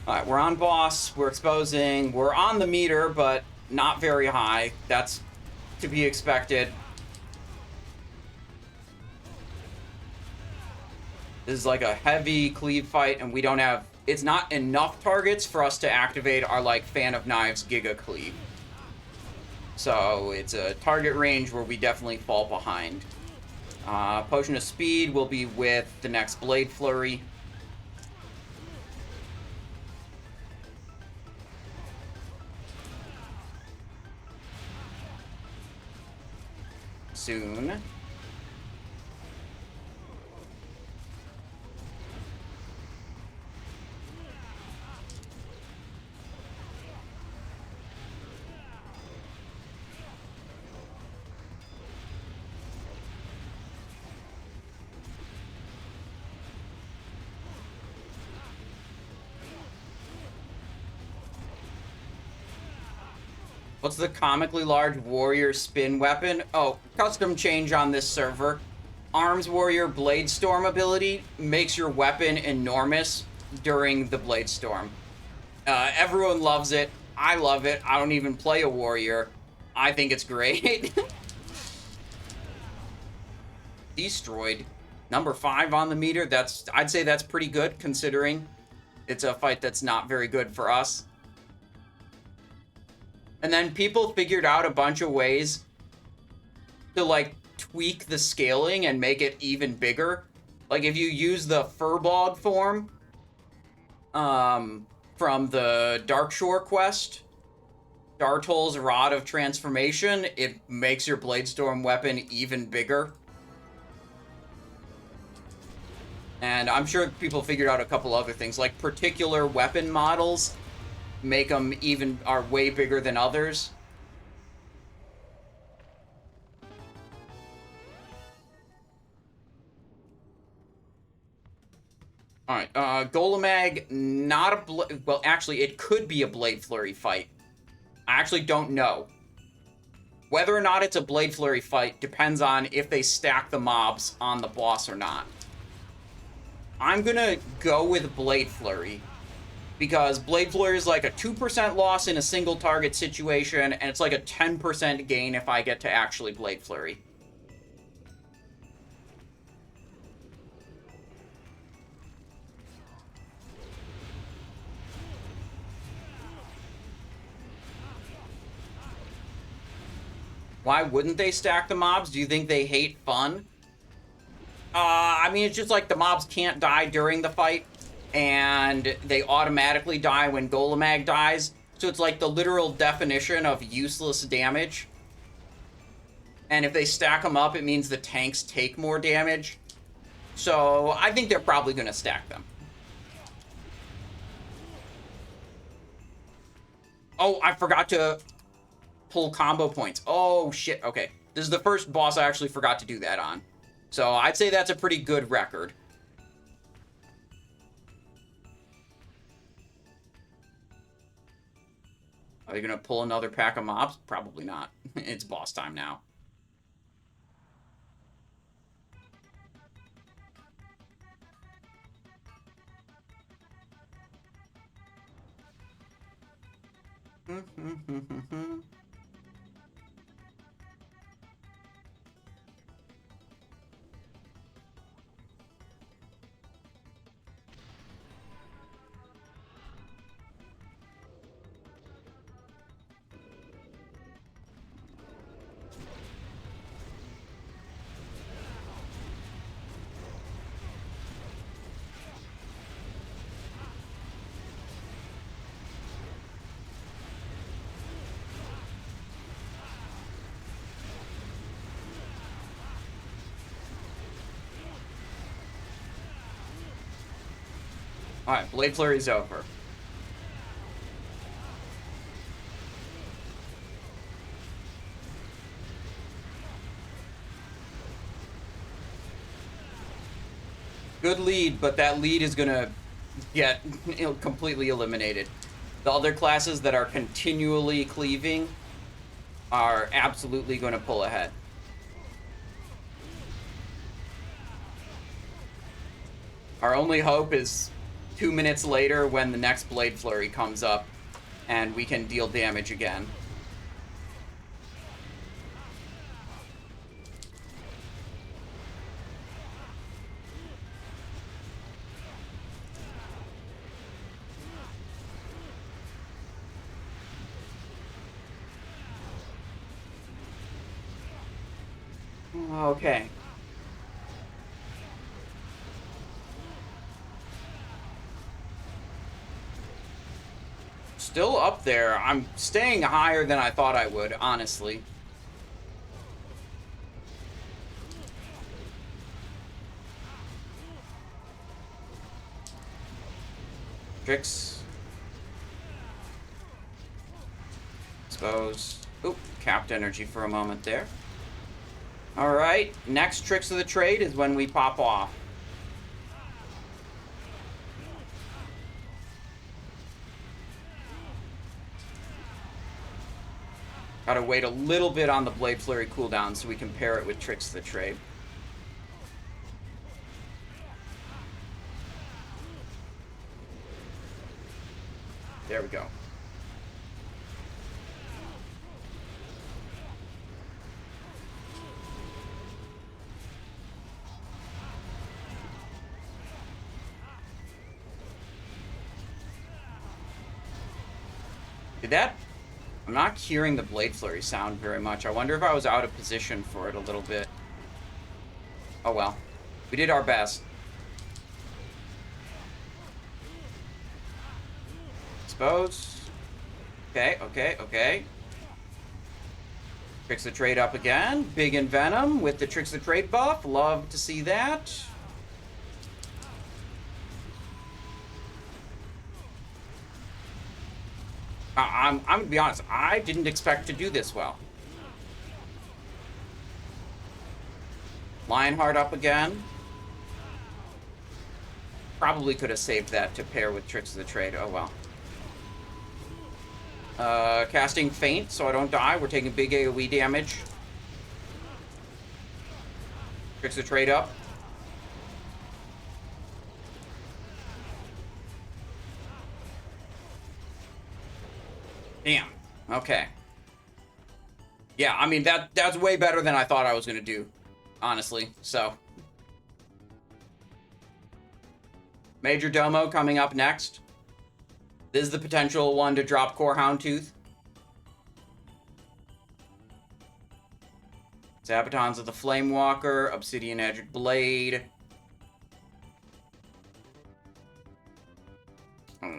Alright, we're on boss, we're exposing, we're on the meter, but not very high. That's to be expected. This is like a heavy cleave fight, and we don't have... It's not enough targets for us to activate our, like, Fan of Knives Giga Cleave. So, it's a target range where we definitely fall behind. Potion of Speed will be with the next Blade Flurry. Soon. What's the comically large warrior spin weapon? Oh, custom change on this server. Arms Warrior Blade Storm ability makes your weapon enormous during the Blade Storm. Everyone loves it. I love it. I don't even play a warrior. I think it's great. Destroyed. Number 5 on the meter. I'd say that's pretty good considering it's a fight that's not very good for us. And then people figured out a bunch of ways to, like, tweak the scaling and make it even bigger. Like, if you use the Furbog form from the Darkshore quest, Dartol's Rod of Transformation, it makes your Bladestorm weapon even bigger. And I'm sure people figured out a couple other things, like particular weapon models make them are way bigger than others. Alright, Golemagg, not a well, actually, it could be a Blade Flurry fight. I actually don't know. Whether or not it's a Blade Flurry fight depends on if they stack the mobs on the boss or not. I'm gonna go with Blade Flurry. because Blade Flurry is like a 2% loss in a single target situation, and it's like a 10% gain if I get to actually Blade Flurry. Why wouldn't they stack the mobs? Do you think they hate fun? I mean, it's just like the mobs can't die during the fight, and they automatically die when Golemagg dies. So it's like the literal definition of useless damage. And if they stack them up, it means the tanks take more damage. So I think they're probably going to stack them. Oh, I forgot to pull combo points. Oh, shit. Okay. This is the first boss I actually forgot to do that on. So I'd say that's a pretty good record. Are you going to pull another pack of mobs? Probably not. It's boss time now. Alright, Blade Flurry's over. Good lead, but that lead is gonna get completely eliminated. The other classes that are continually cleaving are absolutely gonna pull ahead. Our only hope is 2 minutes later when the next Blade Flurry comes up and we can deal damage again. Okay. Still up there. I'm staying higher than I thought I would, honestly. Tricks. Expose. Oop, capped energy for a moment there. Alright, next Tricks of the Trade is when we pop off. Gotta wait a little bit on the Blade Flurry cooldown so we can pair it with Tricks of the Trade. There we go. Did that? I'm not hearing the Blade Flurry sound very much. I wonder if I was out of position for it a little bit. Oh well. We did our best. Expose. Okay, okay, okay. Tricks the Trade up again. Big Envenom with the Tricks the Trade buff. Love to see that. I'm gonna be honest, I didn't expect to do this well. Lionheart up again. Probably could have saved that to pair with Tricks of the Trade. Oh well. Casting Feint so I don't die. We're taking big AoE damage. Tricks the Trade up. Damn. Okay. Yeah, I mean, that's way better than I thought I was going to do, honestly. So, Majordomo coming up next. This is the potential one to drop Core Houndtooth. Sabatons of the Flamewalker, Obsidian Edged Blade.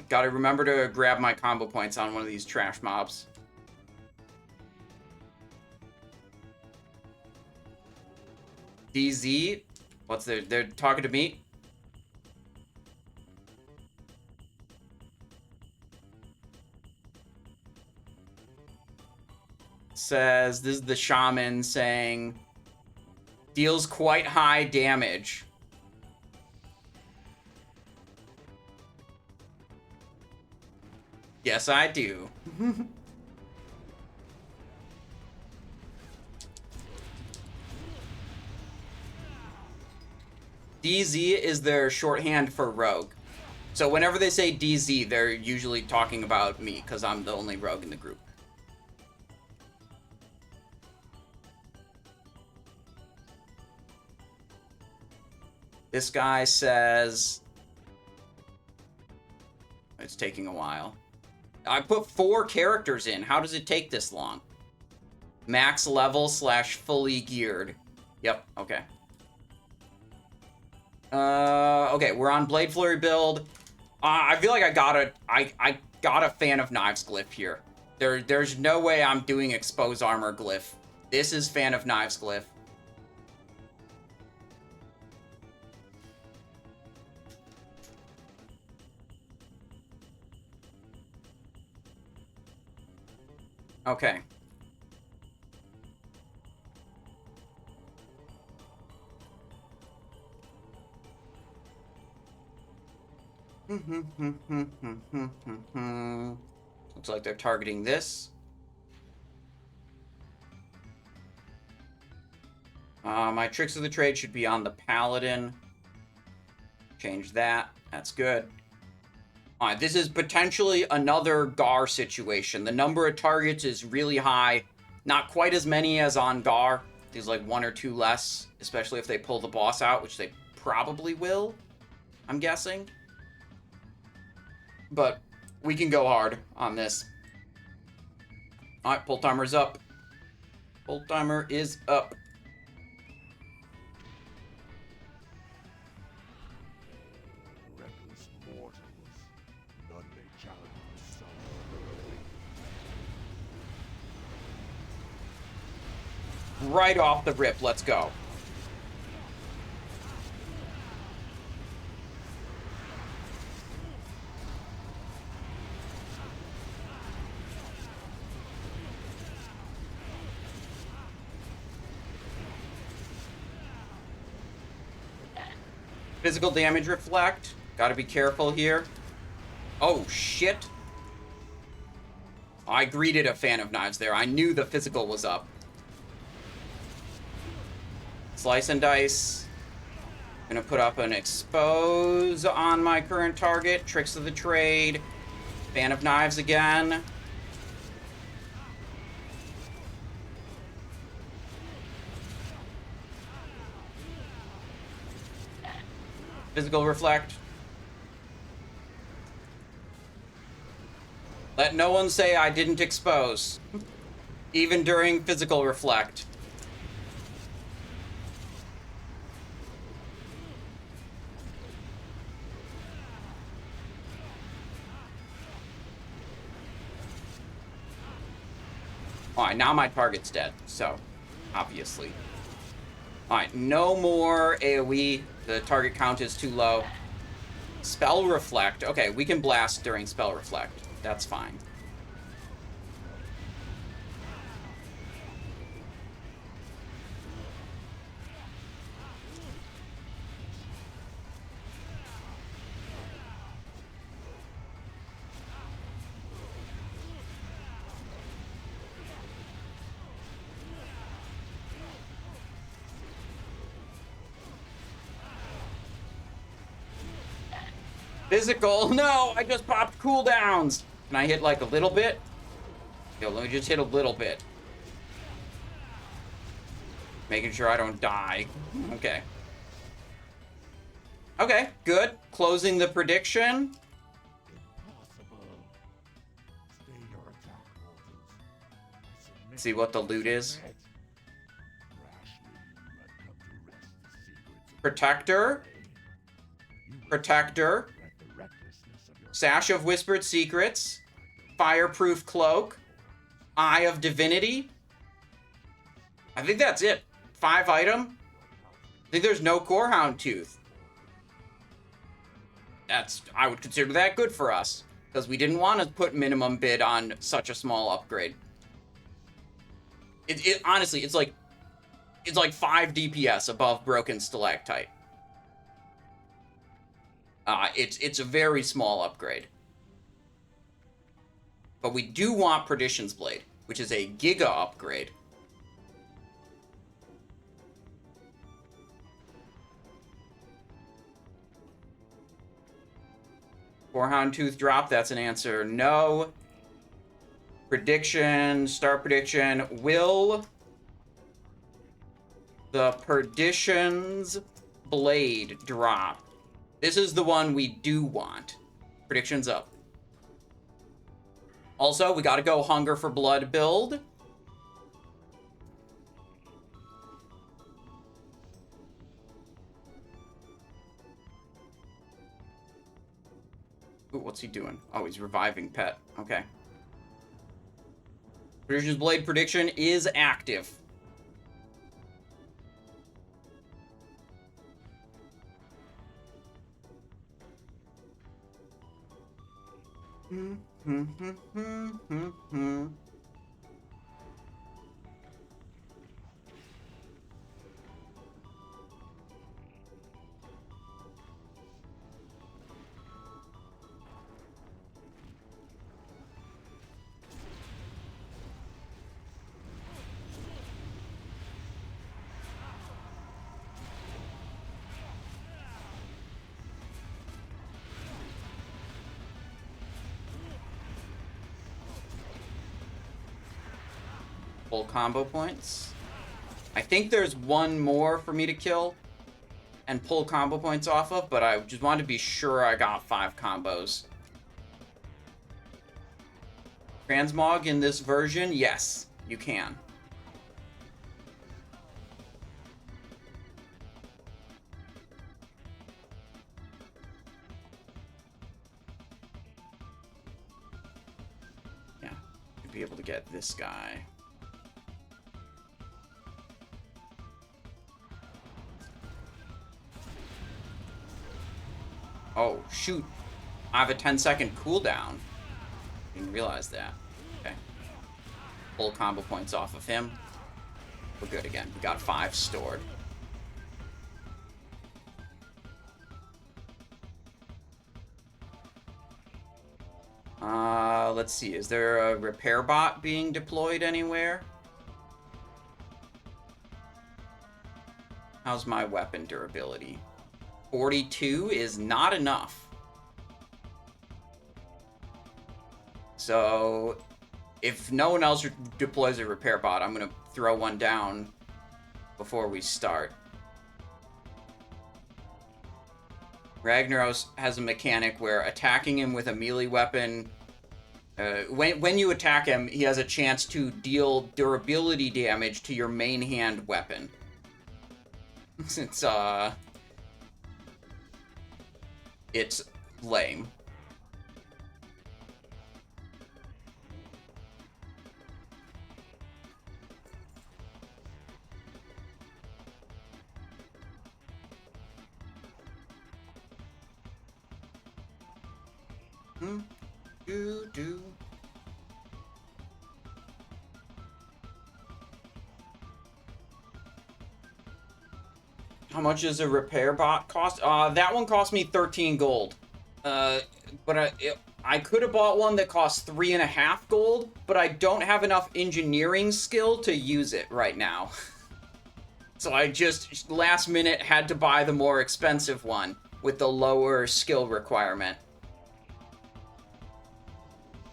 Gotta remember to grab my combo points on one of these trash mobs. DZ? What's they're talking to me? Says, this is the shaman saying, deals quite high damage. Yes, I do. DZ is their shorthand for rogue. So whenever they say DZ, they're usually talking about me, because I'm the only rogue in the group. This guy says... It's taking a while. I put 4 characters in. How does it take this long? Max level / fully geared. Yep, okay. Okay, we're on Blade Flurry build. I feel like I got a Fan of Knives glyph here. There's no way I'm doing Expose Armor glyph. This is Fan of Knives glyph. Okay. Looks like they're targeting this. My Tricks of the Trade should be on the Paladin. Change that. That's good. Alright, this is potentially another Garr situation. The number of targets is really high. Not quite as many as on Garr. There's like 1 or 2 less, especially if they pull the boss out, which they probably will, I'm guessing. But we can go hard on this. Alright, pull timer's up. Pull timer is up. Right off the rip, let's go. Physical damage reflect. Gotta be careful here. Oh, shit. I greeted a Fan of Knives there. I knew the physical was up. Slice and dice. Gonna put up an expose on my current target. Tricks of the Trade. Fan of Knives again. Physical reflect. Let no one say I didn't expose. Even during physical reflect. Alright, now my target's dead, so, obviously. Alright, no more AoE. The target count is too low. Spell Reflect. Okay, we can blast during Spell Reflect. That's fine. Physical. No, I just popped cooldowns. Can I hit like a little bit? Yo, let me just hit a little bit. Making sure I don't die. Okay. Okay, good. Closing the prediction. Let's see what the loot is. Protector. Protector. Sash of Whispered Secrets. Fireproof Cloak. Eye of Divinity. I think that's it. 5 item. I think there's no Core Hound Tooth. I would consider that good for us, because we didn't want to put minimum bid on such a small upgrade. Honestly, it's like 5 DPS above Broken Stalactite. It's a very small upgrade. But we do want Perdition's Blade, which is a Giga upgrade. Corehound Tooth drop, that's an answer no. Prediction, start prediction. Will the Perdition's Blade drop? This is the one we do want. Prediction's up. Also, we gotta go Hunger for Blood build. Ooh, what's he doing? Oh, he's reviving Pet. Okay. Prediction's Blade prediction is active. Full combo points. I think there's one more for me to kill and pull combo points off of, but I just wanted to be sure I got 5 combos. Transmog in this version? Yes, you can. Yeah, you'd be able to get this guy. Oh, shoot. I have a 10-second cooldown. Didn't realize that. Okay. Pull combo points off of him. We're good again. We got 5 stored. Let's see. Is there a repair bot being deployed anywhere? How's my weapon durability? 42 is not enough. So, if no one else deploys a repair bot, I'm going to throw one down before we start. Ragnaros has a mechanic where attacking him with a melee weapon, when you attack him, he has a chance to deal durability damage to your main hand weapon. It's lame. Do. How much does a repair bot cost? That one cost me 13 gold. But I could have bought one that cost 3.5 gold, but I don't have enough engineering skill to use it right now. So I just, last minute, had to buy the more expensive one with the lower skill requirement.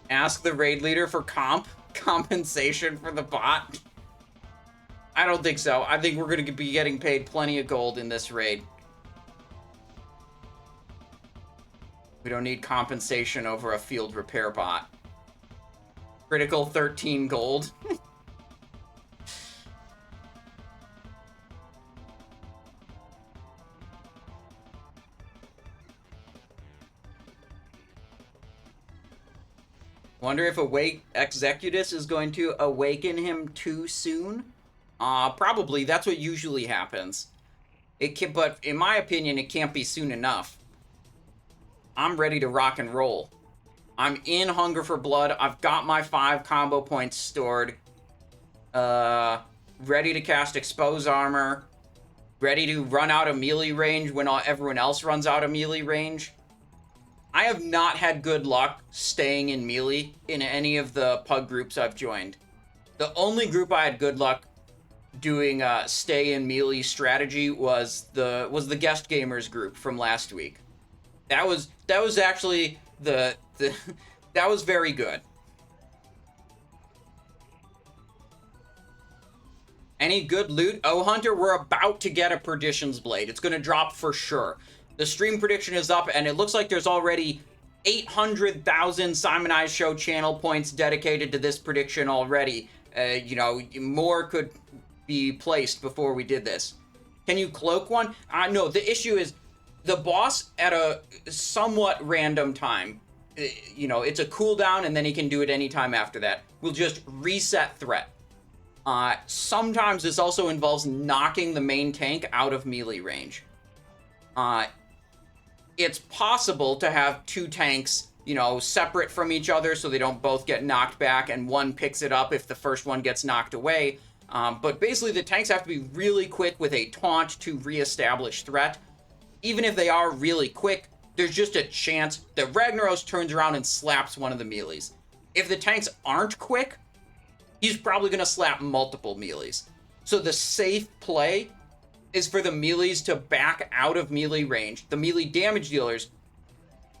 Ask the raid leader for comp. compensation for the bot? I don't think so. I think we're going to be getting paid plenty of gold in this raid. We don't need compensation over a field repair bot. Critical 13 gold. Wonder if Executus is going to awaken him too soon? Probably. That's what usually happens. But in my opinion, it can't be soon enough. I'm ready to rock and roll. I'm in Hunger for Blood. I've got my 5 combo points stored. Ready to cast Expose Armor. Ready to run out of melee range when everyone else runs out of melee range. I have not had good luck staying in melee in any of the pug groups I've joined. The only group I had good luck doing stay in melee strategy was the guest gamers group from last week. That was actually that was very good. Any good loot? Oh, Hunter, we're about to get a Perdition's Blade. It's going to drop for sure. The stream prediction is up, and it looks like there's already 800,000 Simon Eyes Show channel points dedicated to this prediction already. You know, more could be placed before we did this. Can you cloak one? No, the issue is the boss at a somewhat random time. You know, it's a cooldown, and then he can do it anytime after that. Will just reset threat. Sometimes this also involves knocking the main tank out of melee range. It's possible to have 2 tanks, you know, separate from each other so they don't both get knocked back and one picks it up if the first one gets knocked away. But basically the tanks have to be really quick with a taunt to reestablish threat. Even if they are really quick, there's just a chance that Ragnaros turns around and slaps one of the melees. If the tanks aren't quick, he's probably going to slap multiple melees. So the safe play is for the melees to back out of melee range, the melee damage dealers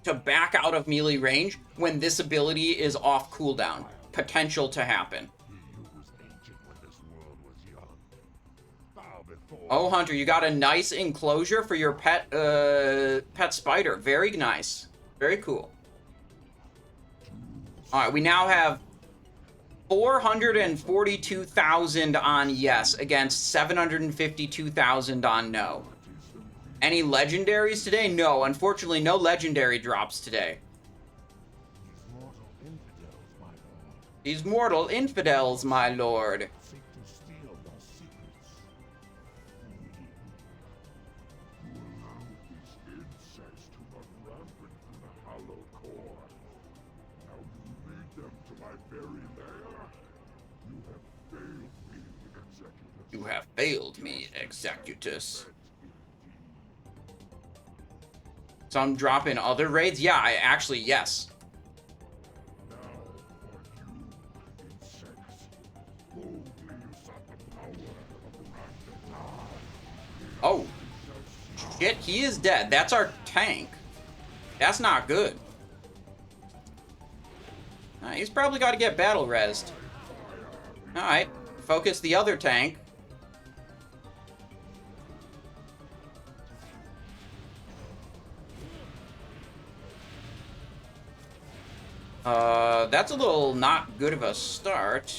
to back out of melee range when this ability is off cooldown. Potential to happen. Oh, Hunter, you got a nice enclosure for your pet spider. Very nice. Very cool. All right, we now have 442,000 on yes against 752,000 on no. Any legendaries today? No, unfortunately, no legendary drops today. These mortal infidels, my lord. You have failed me, Executus. So I'm dropping other raids? Yeah, yes. Oh. Shit, he is dead. That's our tank. That's not good. He's probably got to get battle rezzed. Alright, focus the other tank. That's a little not good of a start.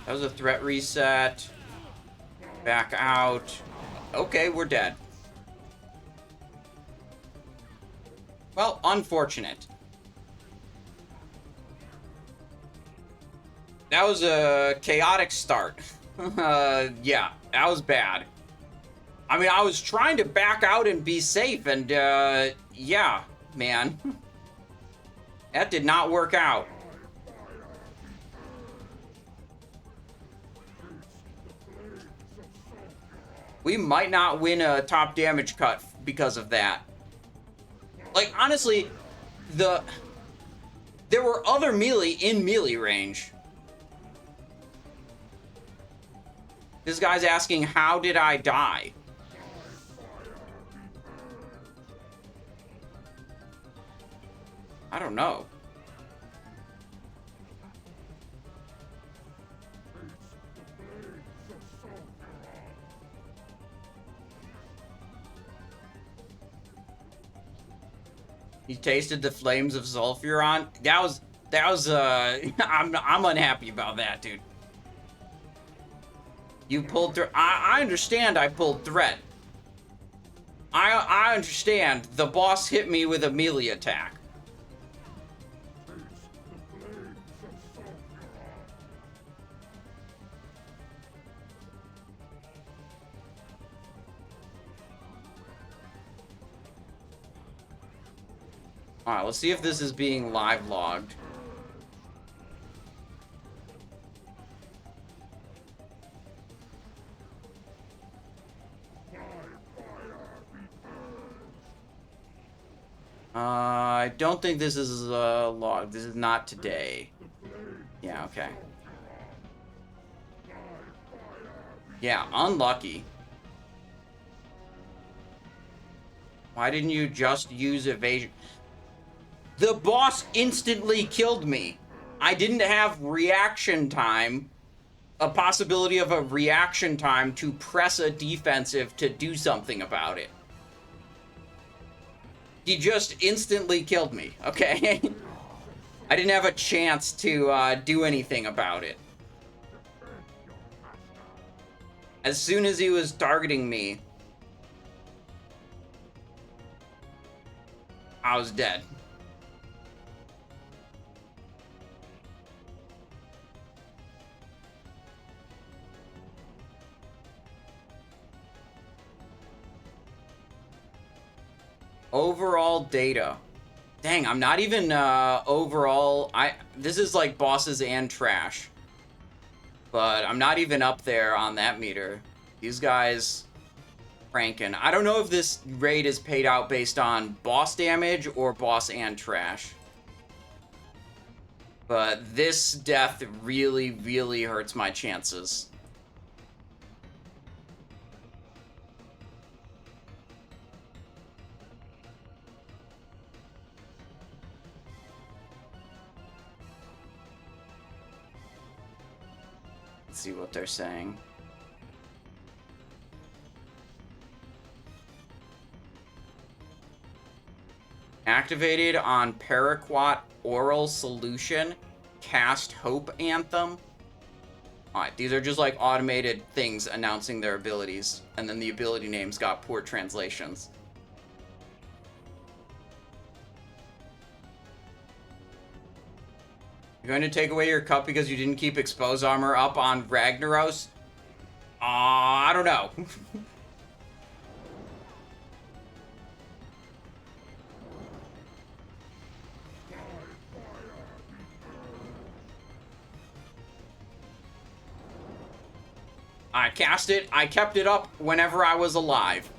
That was a threat reset. Back out. Okay, we're dead. Well, unfortunate. That was a chaotic start. Yeah, that was bad. I mean, I was trying to back out and be safe, and, yeah, man. That did not work out. We might not win a top damage cut because of that. Like, honestly, there were other melee in melee range. This guy's asking, how did I die? I don't know. He tasted the flames of Sulfuron. That was I'm unhappy about that, dude. You pulled through. I understand I pulled threat. I understand the boss hit me with a melee attack. Alright, let's see if this is being live logged. I don't think this is logged. This is not today. Yeah, okay. Yeah, unlucky. Why didn't you just use evasion? The boss instantly killed me. I didn't have reaction time, a possibility of a reaction time to press a defensive to do something about it. He just instantly killed me, okay? I didn't have a chance to do anything about it. As soon as he was targeting me, I was dead. Overall data. Dang, I'm not even overall. This is like bosses and trash. But I'm not even up there on that meter. These guys cranking. I don't know if this raid is paid out based on boss damage or boss and trash. But this death really, really hurts my chances. Let's see what they're saying. Activated on Paraquat Oral Solution. Cast Hope Anthem. Alright, these are just like automated things announcing their abilities. And then the ability names got poor translations. You're going to take away your cup because you didn't keep expose armor up on Ragnaros? I don't know. I cast it. I kept it up whenever I was alive.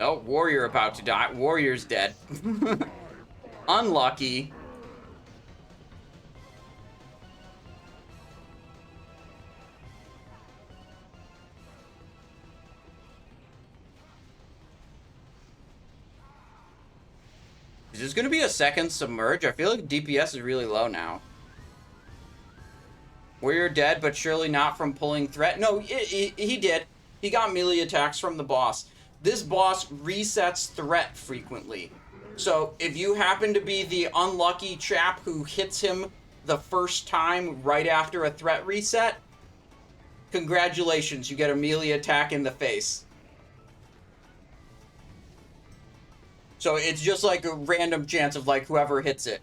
Oh, warrior about to die. Warrior's dead. Unlucky. Is this gonna be a second submerge? I feel like DPS is really low now. Warrior dead, but surely not from pulling threat. No, he did. He got melee attacks from the boss. This boss resets threat frequently. So if you happen to be the unlucky chap who hits him the first time right after a threat reset, congratulations, you get a melee attack in the face. So it's just like a random chance of like whoever hits it.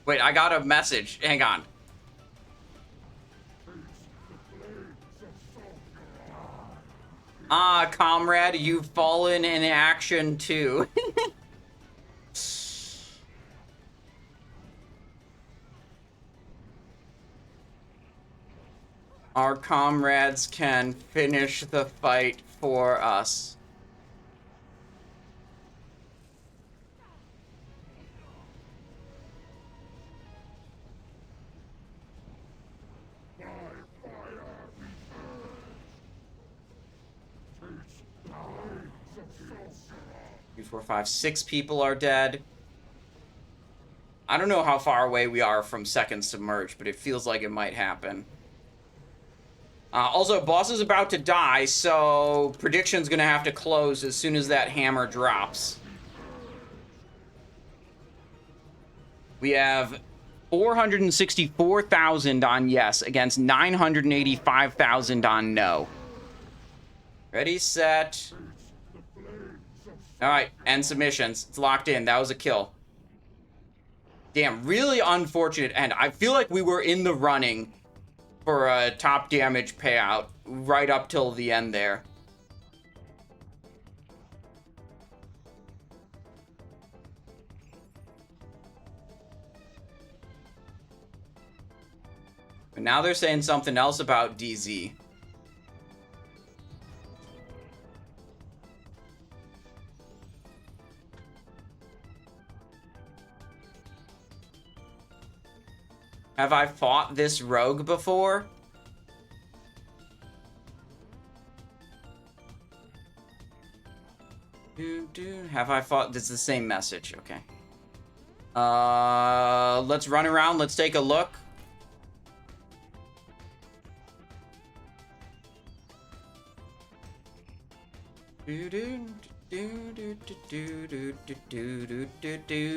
Wait, I got a message. Hang on. Ah, comrade, you've fallen in action too. Our comrades can finish the fight for us. 4, 5, 6 people are dead. I don't know how far away we are from second submerge, but it feels like it might happen. Also, boss is about to die, so prediction's gonna have to close as soon as that hammer drops. We have 464,000 on yes against 985,000 on no. Ready, set. All right, end submissions. It's locked in. That was a kill. Damn, really unfortunate end. I feel like we were in the running for a top damage payout right up till the end there. But now they're saying something else about DZ. Have I fought this rogue before? Have I fought? This is the same message. Okay. Let's run around. Let's take a look.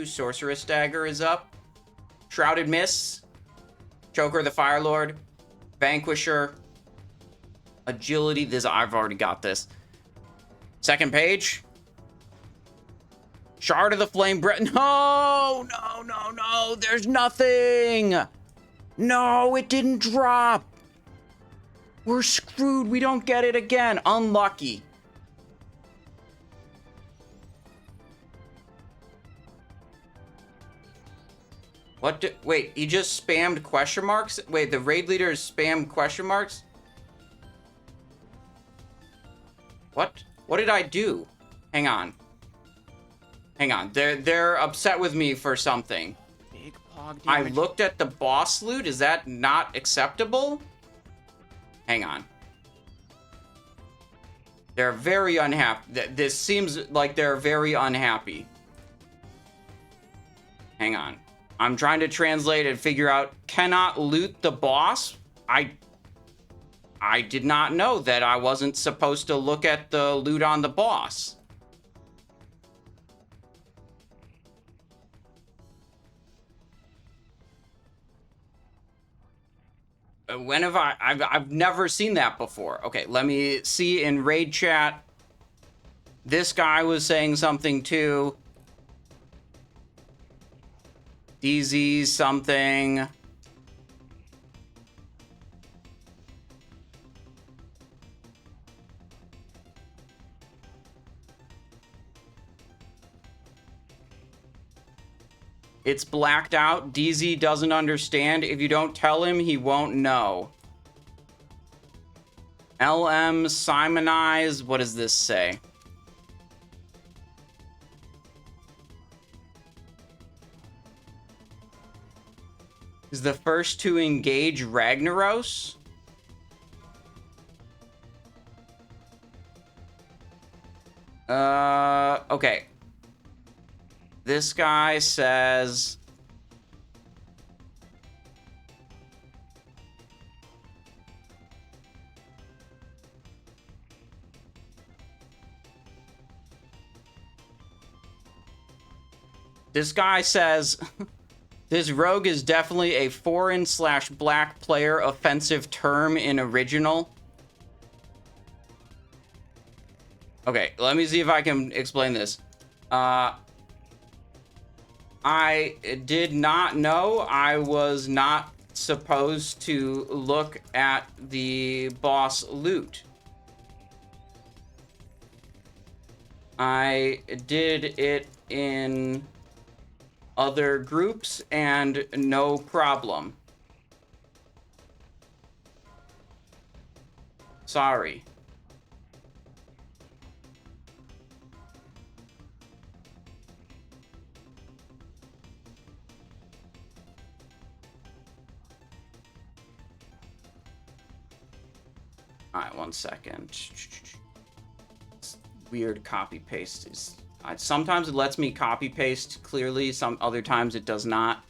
Sorceress Dagger is up. Shrouded Miss. Choker the Fire Lord. Vanquisher. Agility. This, I've already got this. Second page. Shard of the Flame Breath. No, no, no, no. There's nothing. No, it didn't drop. We're screwed. We don't get it again. Unlucky. What did... Wait, he just spammed question marks? Wait, the raid leader spammed question marks? What? What did I do? Hang on. Hang on. They're upset with me for something. Big pog damage. I looked at the boss loot. Is that not acceptable? Hang on. They're very unhappy. This seems like they're very unhappy. Hang on. I'm trying to translate and figure out, cannot loot the boss? I did not know that I wasn't supposed to look at the loot on the boss. When have I've never seen that before. Okay, let me see in raid chat. This guy was saying something too. DZ something. It's blacked out. DZ doesn't understand. If you don't tell him, he won't know. LM Simonize. What does this say? Is the first to engage Ragnaros? Okay. This guy says... This guy says... This rogue is definitely a foreign/black player offensive term in original. Okay, let me see if I can explain this. I did not know I was not supposed to look at the boss loot. I did it in other groups and no problem. Sorry. All right, 1 second. This weird copy paste is Sometimes it lets me copy paste clearly, some other times it does not.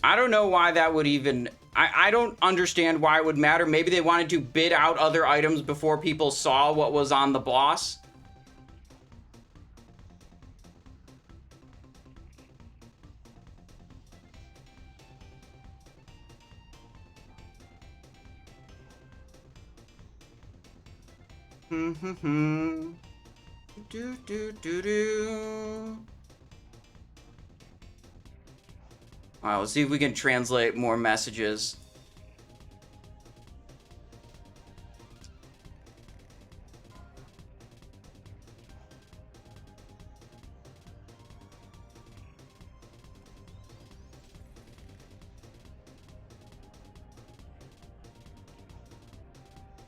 I don't know why that would even... I don't understand why it would matter. Maybe they wanted to bid out other items before people saw what was on the boss. Alright, let's see if we can translate more messages.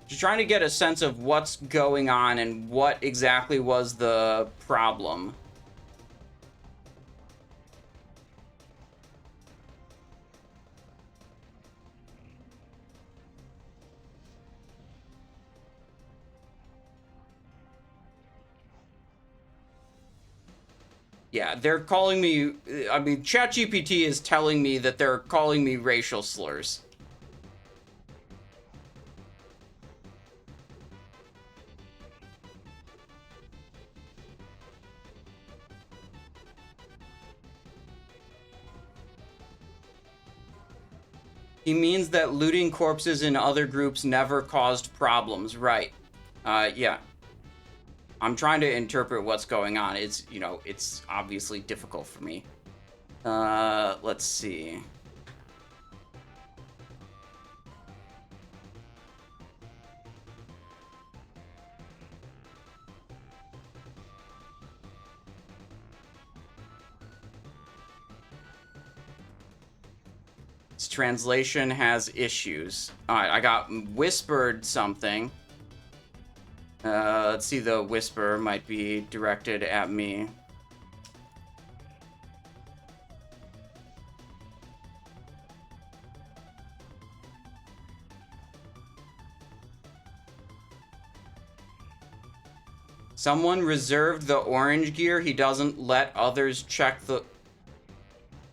Just trying to get a sense of what's going on and what exactly was the problem. Yeah, they're calling me... I mean, ChatGPT is telling me that they're calling me racial slurs. He means that looting corpses in other groups never caused problems. Right. Yeah. I'm trying to interpret what's going on. It's, you know, it's obviously difficult for me. Let's see. This translation has issues. Alright, I got whispered something. Let's see, the whisper might be directed at me. Someone reserved the orange gear. He doesn't let others check the...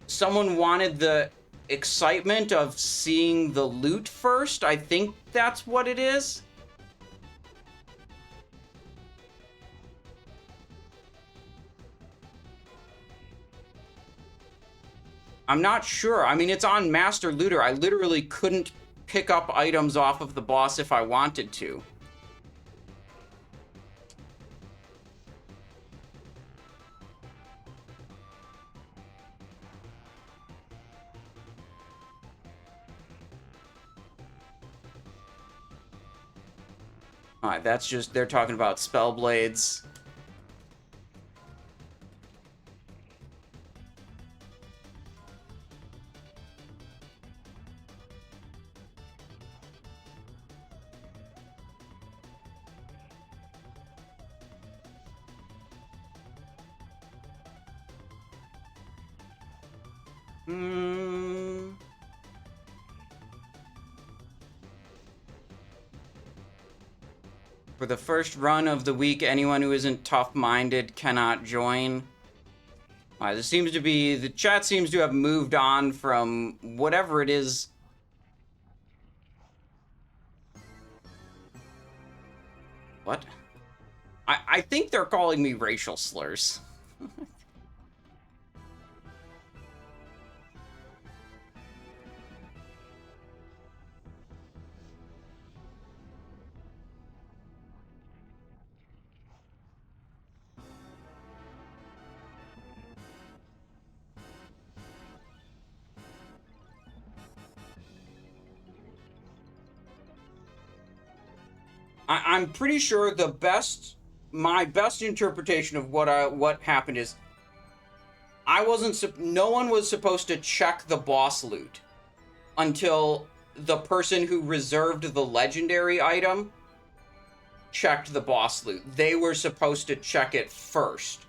Someone wanted the excitement of seeing the loot first. I think that's what it is. I'm not sure. I mean, it's on Master Looter. I literally couldn't pick up items off of the boss if I wanted to. Alright, that's just... They're talking about spell blades. For the first run of the week, anyone who isn't tough-minded cannot join. This seems to be... The chat seems to have moved on from whatever it is. What? I think they're calling me racial slurs. I'm pretty sure my best interpretation of what happened is no one was supposed to check the boss loot until the person who reserved the legendary item checked the boss loot. They were supposed to check it first.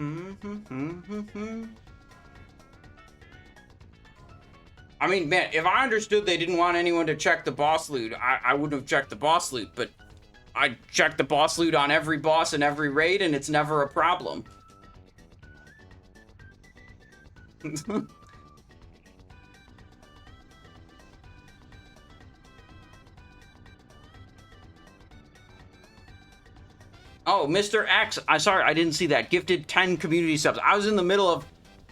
I mean, man, if I understood they didn't want anyone to check the boss loot, I wouldn't have checked the boss loot, but I check the boss loot on every boss in every raid, and it's never a problem. Oh, Mr. X, sorry, I didn't see that. Gifted 10 community subs. I was in the middle of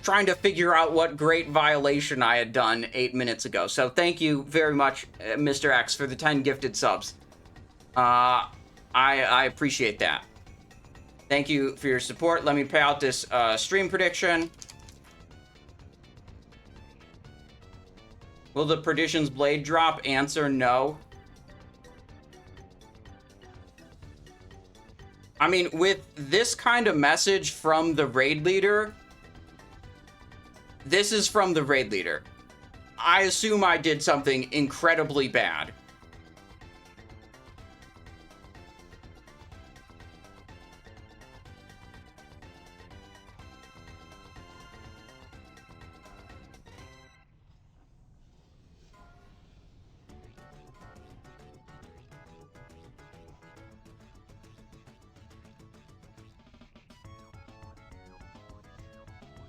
trying to figure out what great violation I had done 8 minutes ago. So thank you very much, Mr. X, for the 10 gifted subs. I appreciate that. Thank you for your support. Let me pay out this stream prediction. Will the Perdition's Blade drop? Answer, no. I mean, with this kind of message from the raid leader, this is from the raid leader. I assume I did something incredibly bad.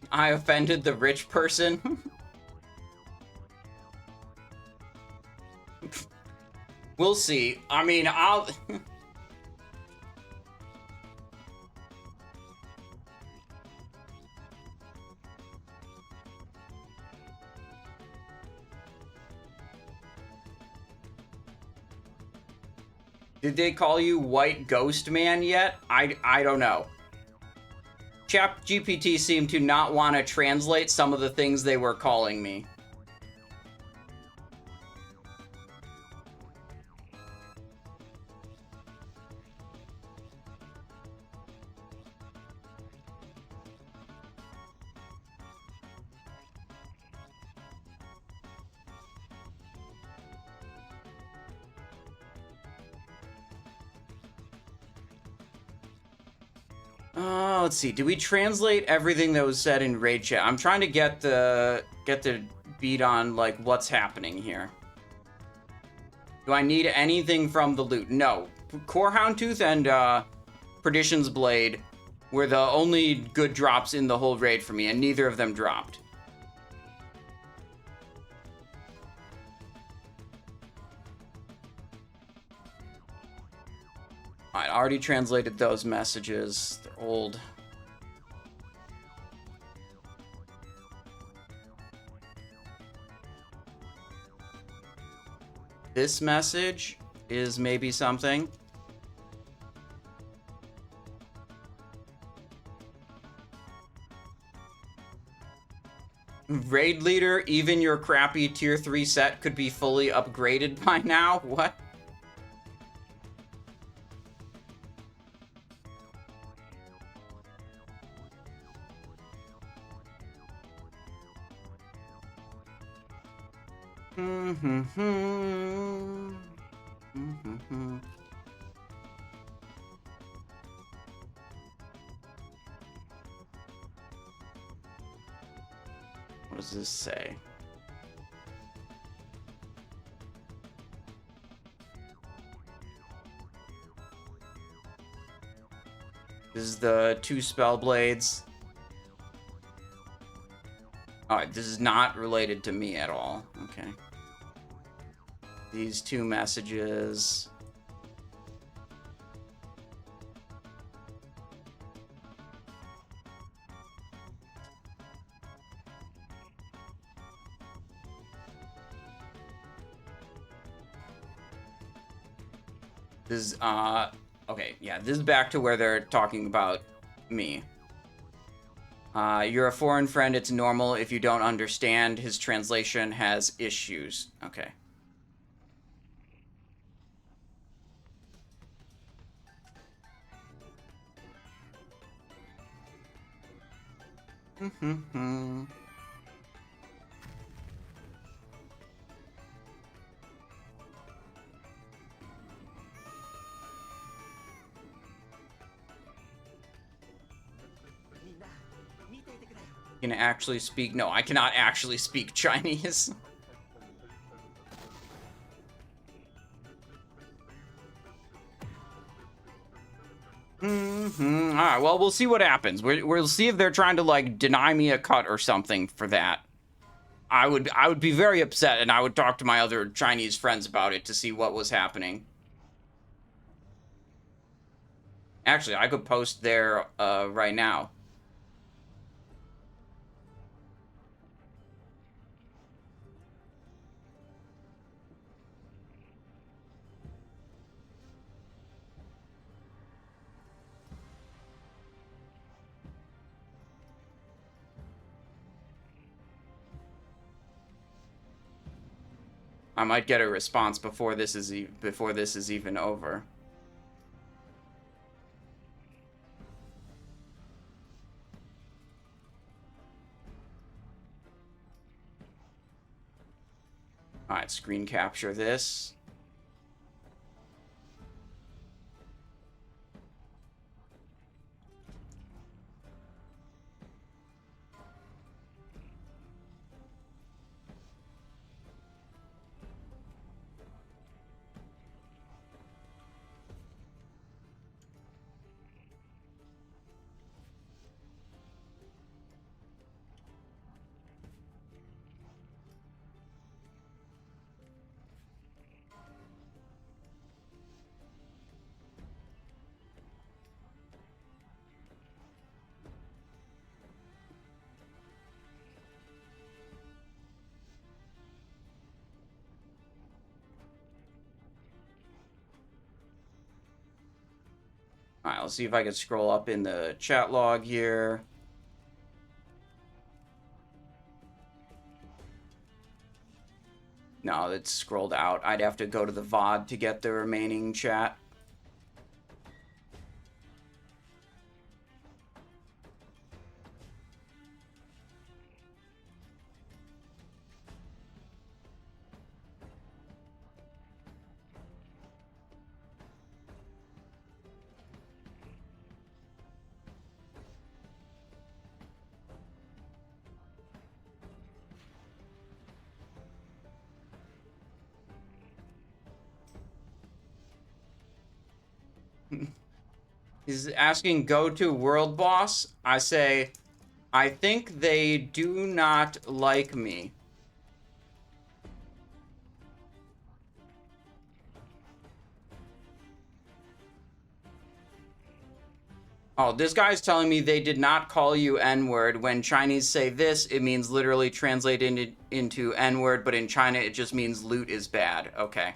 I offended the rich person. We'll see. I mean, I'll... Did they call you White Ghost Man yet? I don't know. ChatGPT seemed to not want to translate some of the things they were calling me. Let's see. Did we translate everything that was said in raid chat? I'm trying to get the beat on like what's happening here. Do I need anything from the loot? No. Core Houndtooth and Perdition's Blade were the only good drops in the whole raid for me, and neither of them dropped. I already translated those messages. They're old. This message is maybe something. Raid leader, even your crappy tier 3 set could be fully upgraded by now? What? What does this say? This is the 2 spell blades. Alright, this is not related to me at all. Okay. These 2 messages. This is, okay, yeah, this is back to where they're talking about me. You're a foreign friend, it's normal if you don't understand. His translation has issues. Okay. Can actually speak... No, I cannot actually speak Chinese. Alright, well, we'll see what happens. We'll see if they're trying to, like, deny me a cut or something for that. I would be very upset, and I would talk to my other Chinese friends about it to see what was happening. Actually, I could post there right now. I might get a response before this is even over. All right, screen capture this. Alright, let's see if I can scroll up in the chat log here. No, it's scrolled out. I'd have to go to the VOD to get the remaining chat. He's asking go to world boss. I say, I think they do not like me. Oh, this guy's telling me they did not call you N-word. When Chinese say this, it means literally translated into N-word, but in China it just means loot is bad. Okay.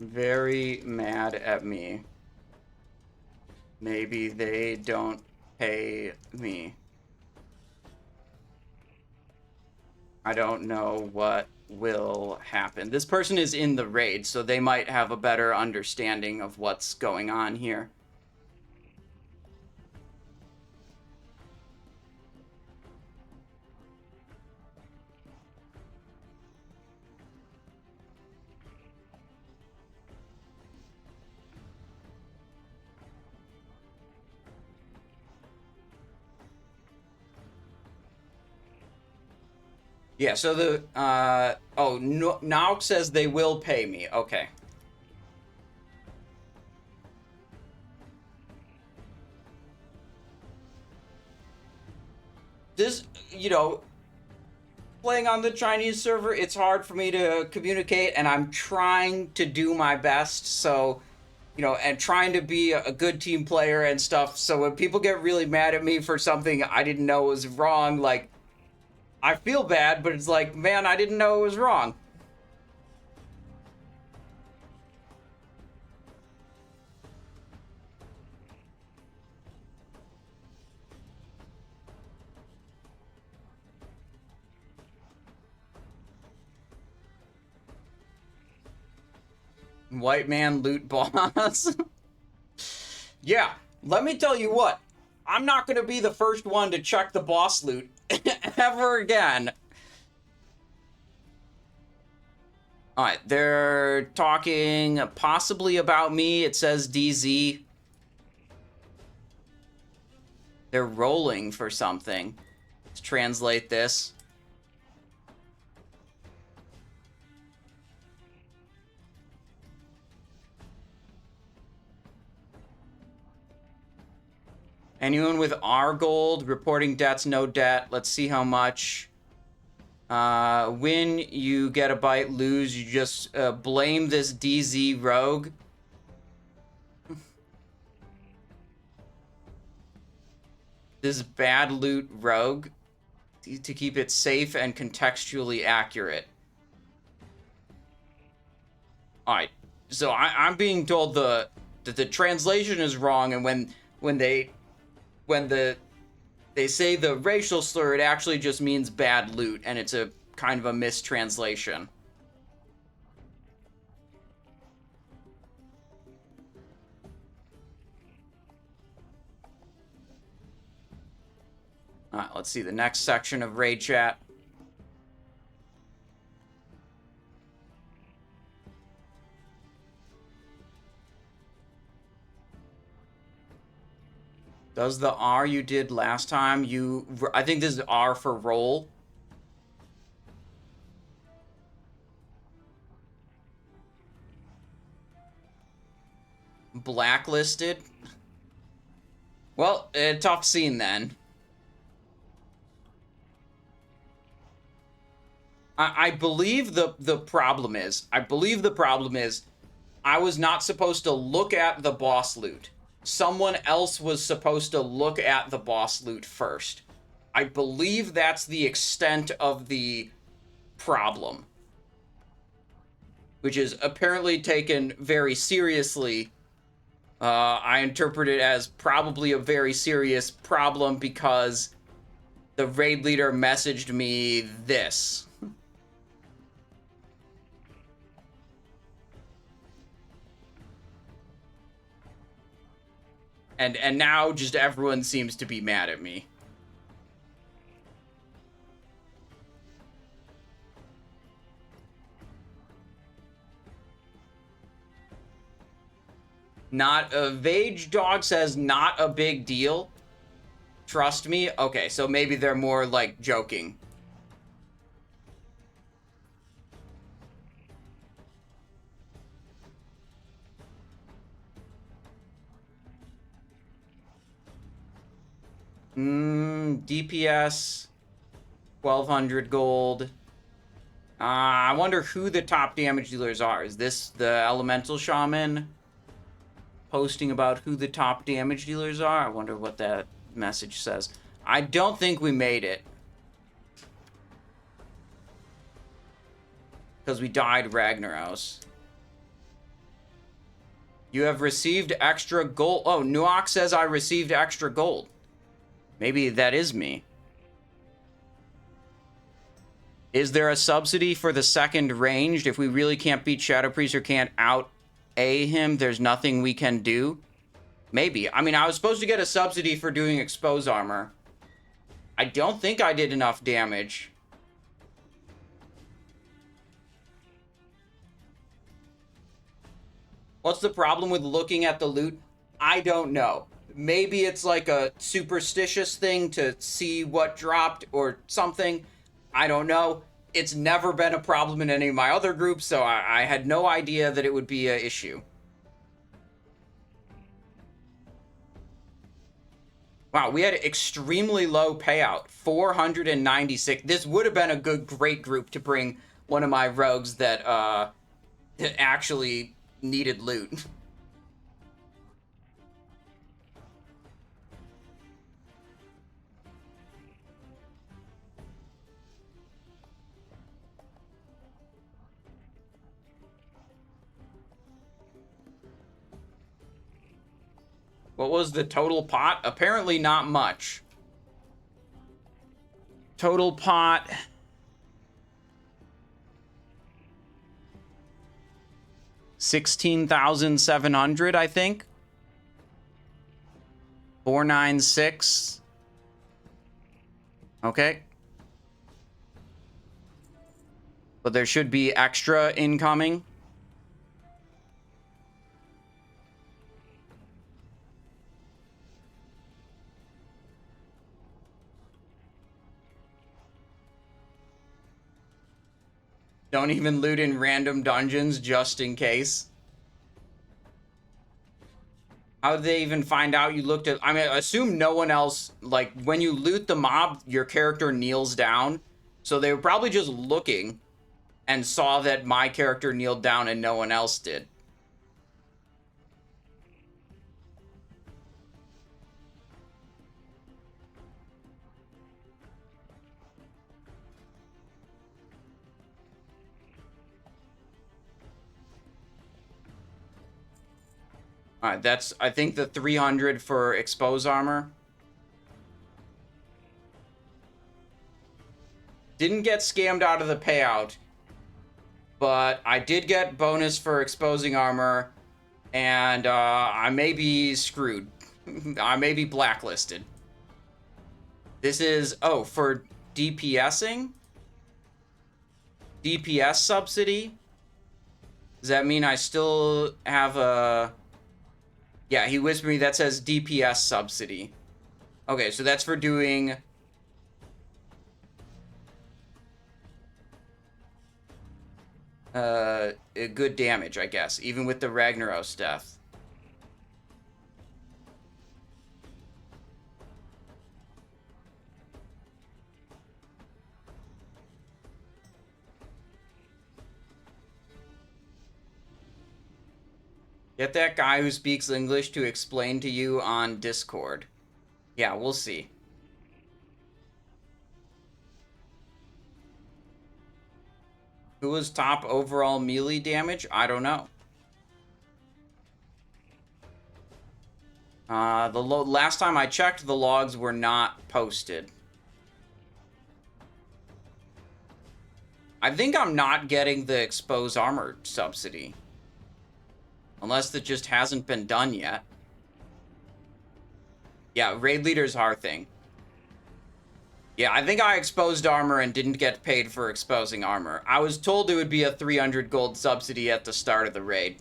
Very mad at me. Maybe they don't pay me. I don't know what will happen. This person is in the raid, so they might have a better understanding of what's going on here. Yeah, so the, oh, Nauk says they will pay me. Okay. This, you know, playing on the Chinese server, it's hard for me to communicate, and I'm trying to do my best, so, you know, and trying to be a good team player and stuff, so when people get really mad at me for something I didn't know was wrong, like, I feel bad, but it's like, man, I didn't know it was wrong. White man loot boss. Yeah, let me tell you what. I'm not going to be the first one to check the boss loot ever again. Alright, they're talking possibly about me. It says DZ. They're rolling for something. Let's translate this. Anyone with R gold, reporting debts, no debt. Let's see how much. Win, you get a bite. Lose, you just blame this DZ rogue. This bad loot rogue to keep it safe and contextually accurate. Alright, so I'm being told that the translation is wrong, and when they say the racial slur, it actually just means bad loot, and it's a kind of a mistranslation. Alright, let's see the next section of raid chat. Does the R you did last time, I think this is R for roll. Blacklisted? Well, tough scene then. I believe the problem is, I was not supposed to look at the boss loot. Someone else was supposed to look at the boss loot first. I believe that's the extent of the problem. Which is apparently taken very seriously. I interpret it as probably a very serious problem because the raid leader messaged me this. And now just everyone seems to be mad at me. Not a Vage Dog says not a big deal. Trust me. Okay, so maybe they're more like joking. DPS 1200 gold. I wonder who the top damage dealers are. Is this the Elemental Shaman posting about who the top damage dealers are? I wonder what that message says. I don't think we made it. Because we died Ragnaros. You have received extra gold. Oh, Nuok says I received extra gold. Maybe that is me. Is there a subsidy for the second ranged? If we really can't beat Shadow Priest or can't out-A him, there's nothing we can do? Maybe. I mean, I was supposed to get a subsidy for doing expose armor. I don't think I did enough damage. What's the problem with looking at the loot? I don't know. Maybe it's like a superstitious thing to see what dropped or something. I don't know. It's never been a problem in any of my other groups, so I had no idea that it would be an issue. Wow, we had extremely low payout. 496. This would have been a great group to bring one of my rogues that actually needed loot. What was the total pot? Apparently not much. Total pot. 16,700, I think. 496. Okay. But there should be extra incoming. Don't even loot in random dungeons just in case. How did they even find out you looked at... I mean, assume no one else... Like, when you loot the mob, your character kneels down. So they were probably just looking and saw that my character kneeled down and no one else did. Alright, that's, I think, the 300 for expose armor. Didn't get scammed out of the payout, but I did get bonus for exposing armor, and I may be screwed. I may be blacklisted. This is, oh, for DPSing? DPS subsidy? Does that mean I still have a... Yeah, he whispered me that says DPS subsidy. Okay, so that's for doing... good damage, I guess, even with the Ragnaros death. Get that guy who speaks English to explain to you on Discord. Yeah, we'll see. Who was top overall melee damage? I don't know. Last time I checked, the logs were not posted. I think I'm not getting the expose armor subsidy. Unless that just hasn't been done yet. Yeah, raid leader's our thing. Yeah, I think I exposed armor and didn't get paid for exposing armor. I was told it would be a 300 gold subsidy at the start of the raid.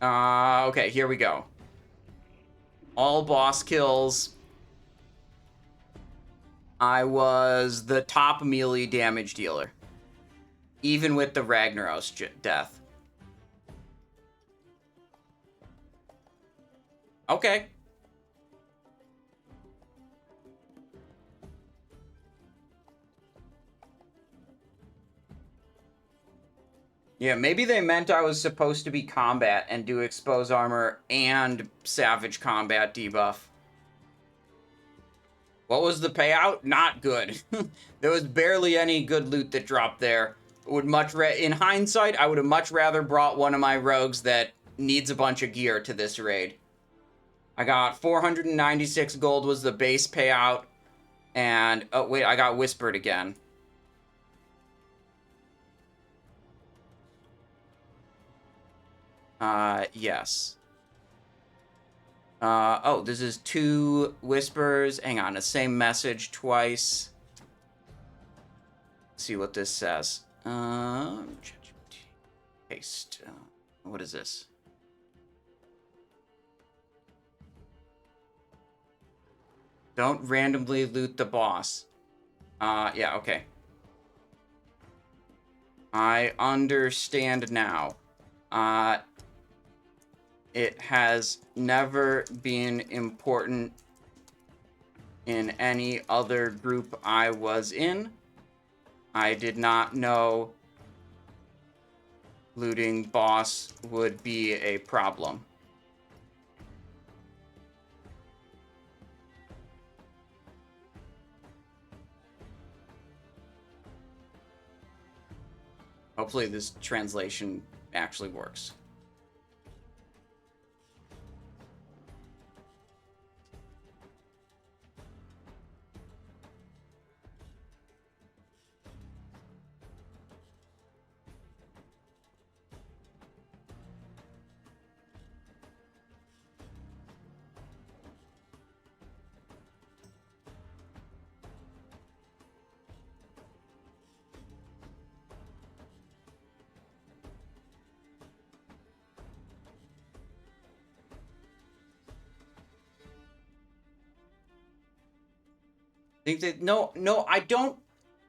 Okay, here we go. All boss kills. I was the top melee damage dealer. Even with the Ragnaros death. Okay. Yeah, maybe they meant I was supposed to be combat and do expose armor and savage combat debuff. What was the payout? Not good. There was barely any good loot that dropped there. In hindsight, I would have much rather brought one of my rogues that needs a bunch of gear to this raid. I got 496 gold was the base payout. And, oh wait, I got whispered again. Yes. Oh, this is 2 whispers. Hang on, the same message twice. Let's see what this says. Paste. What is this? Don't randomly loot the boss. Yeah, okay. I understand now. It has never been important in any other group I was in. I did not know looting boss would be a problem. Hopefully this translation actually works. Think that no, I didn't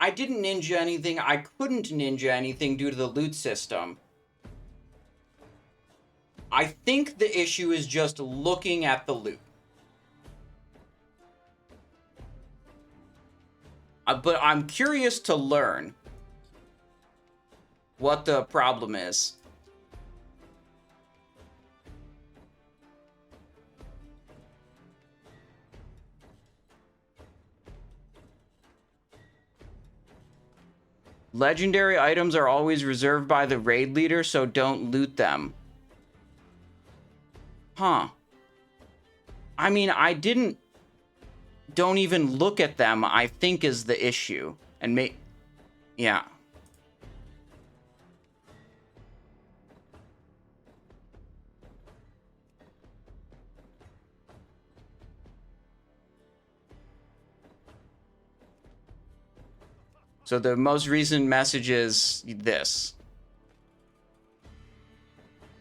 ninja anything. I couldn't ninja anything due to the loot system. I think the issue is just looking at the loot. But I'm curious to learn what the problem is. Legendary items are always reserved by the raid leader, so don't loot them. Huh. I mean, don't even look at them, I think is the issue. And yeah. So the most recent message is this.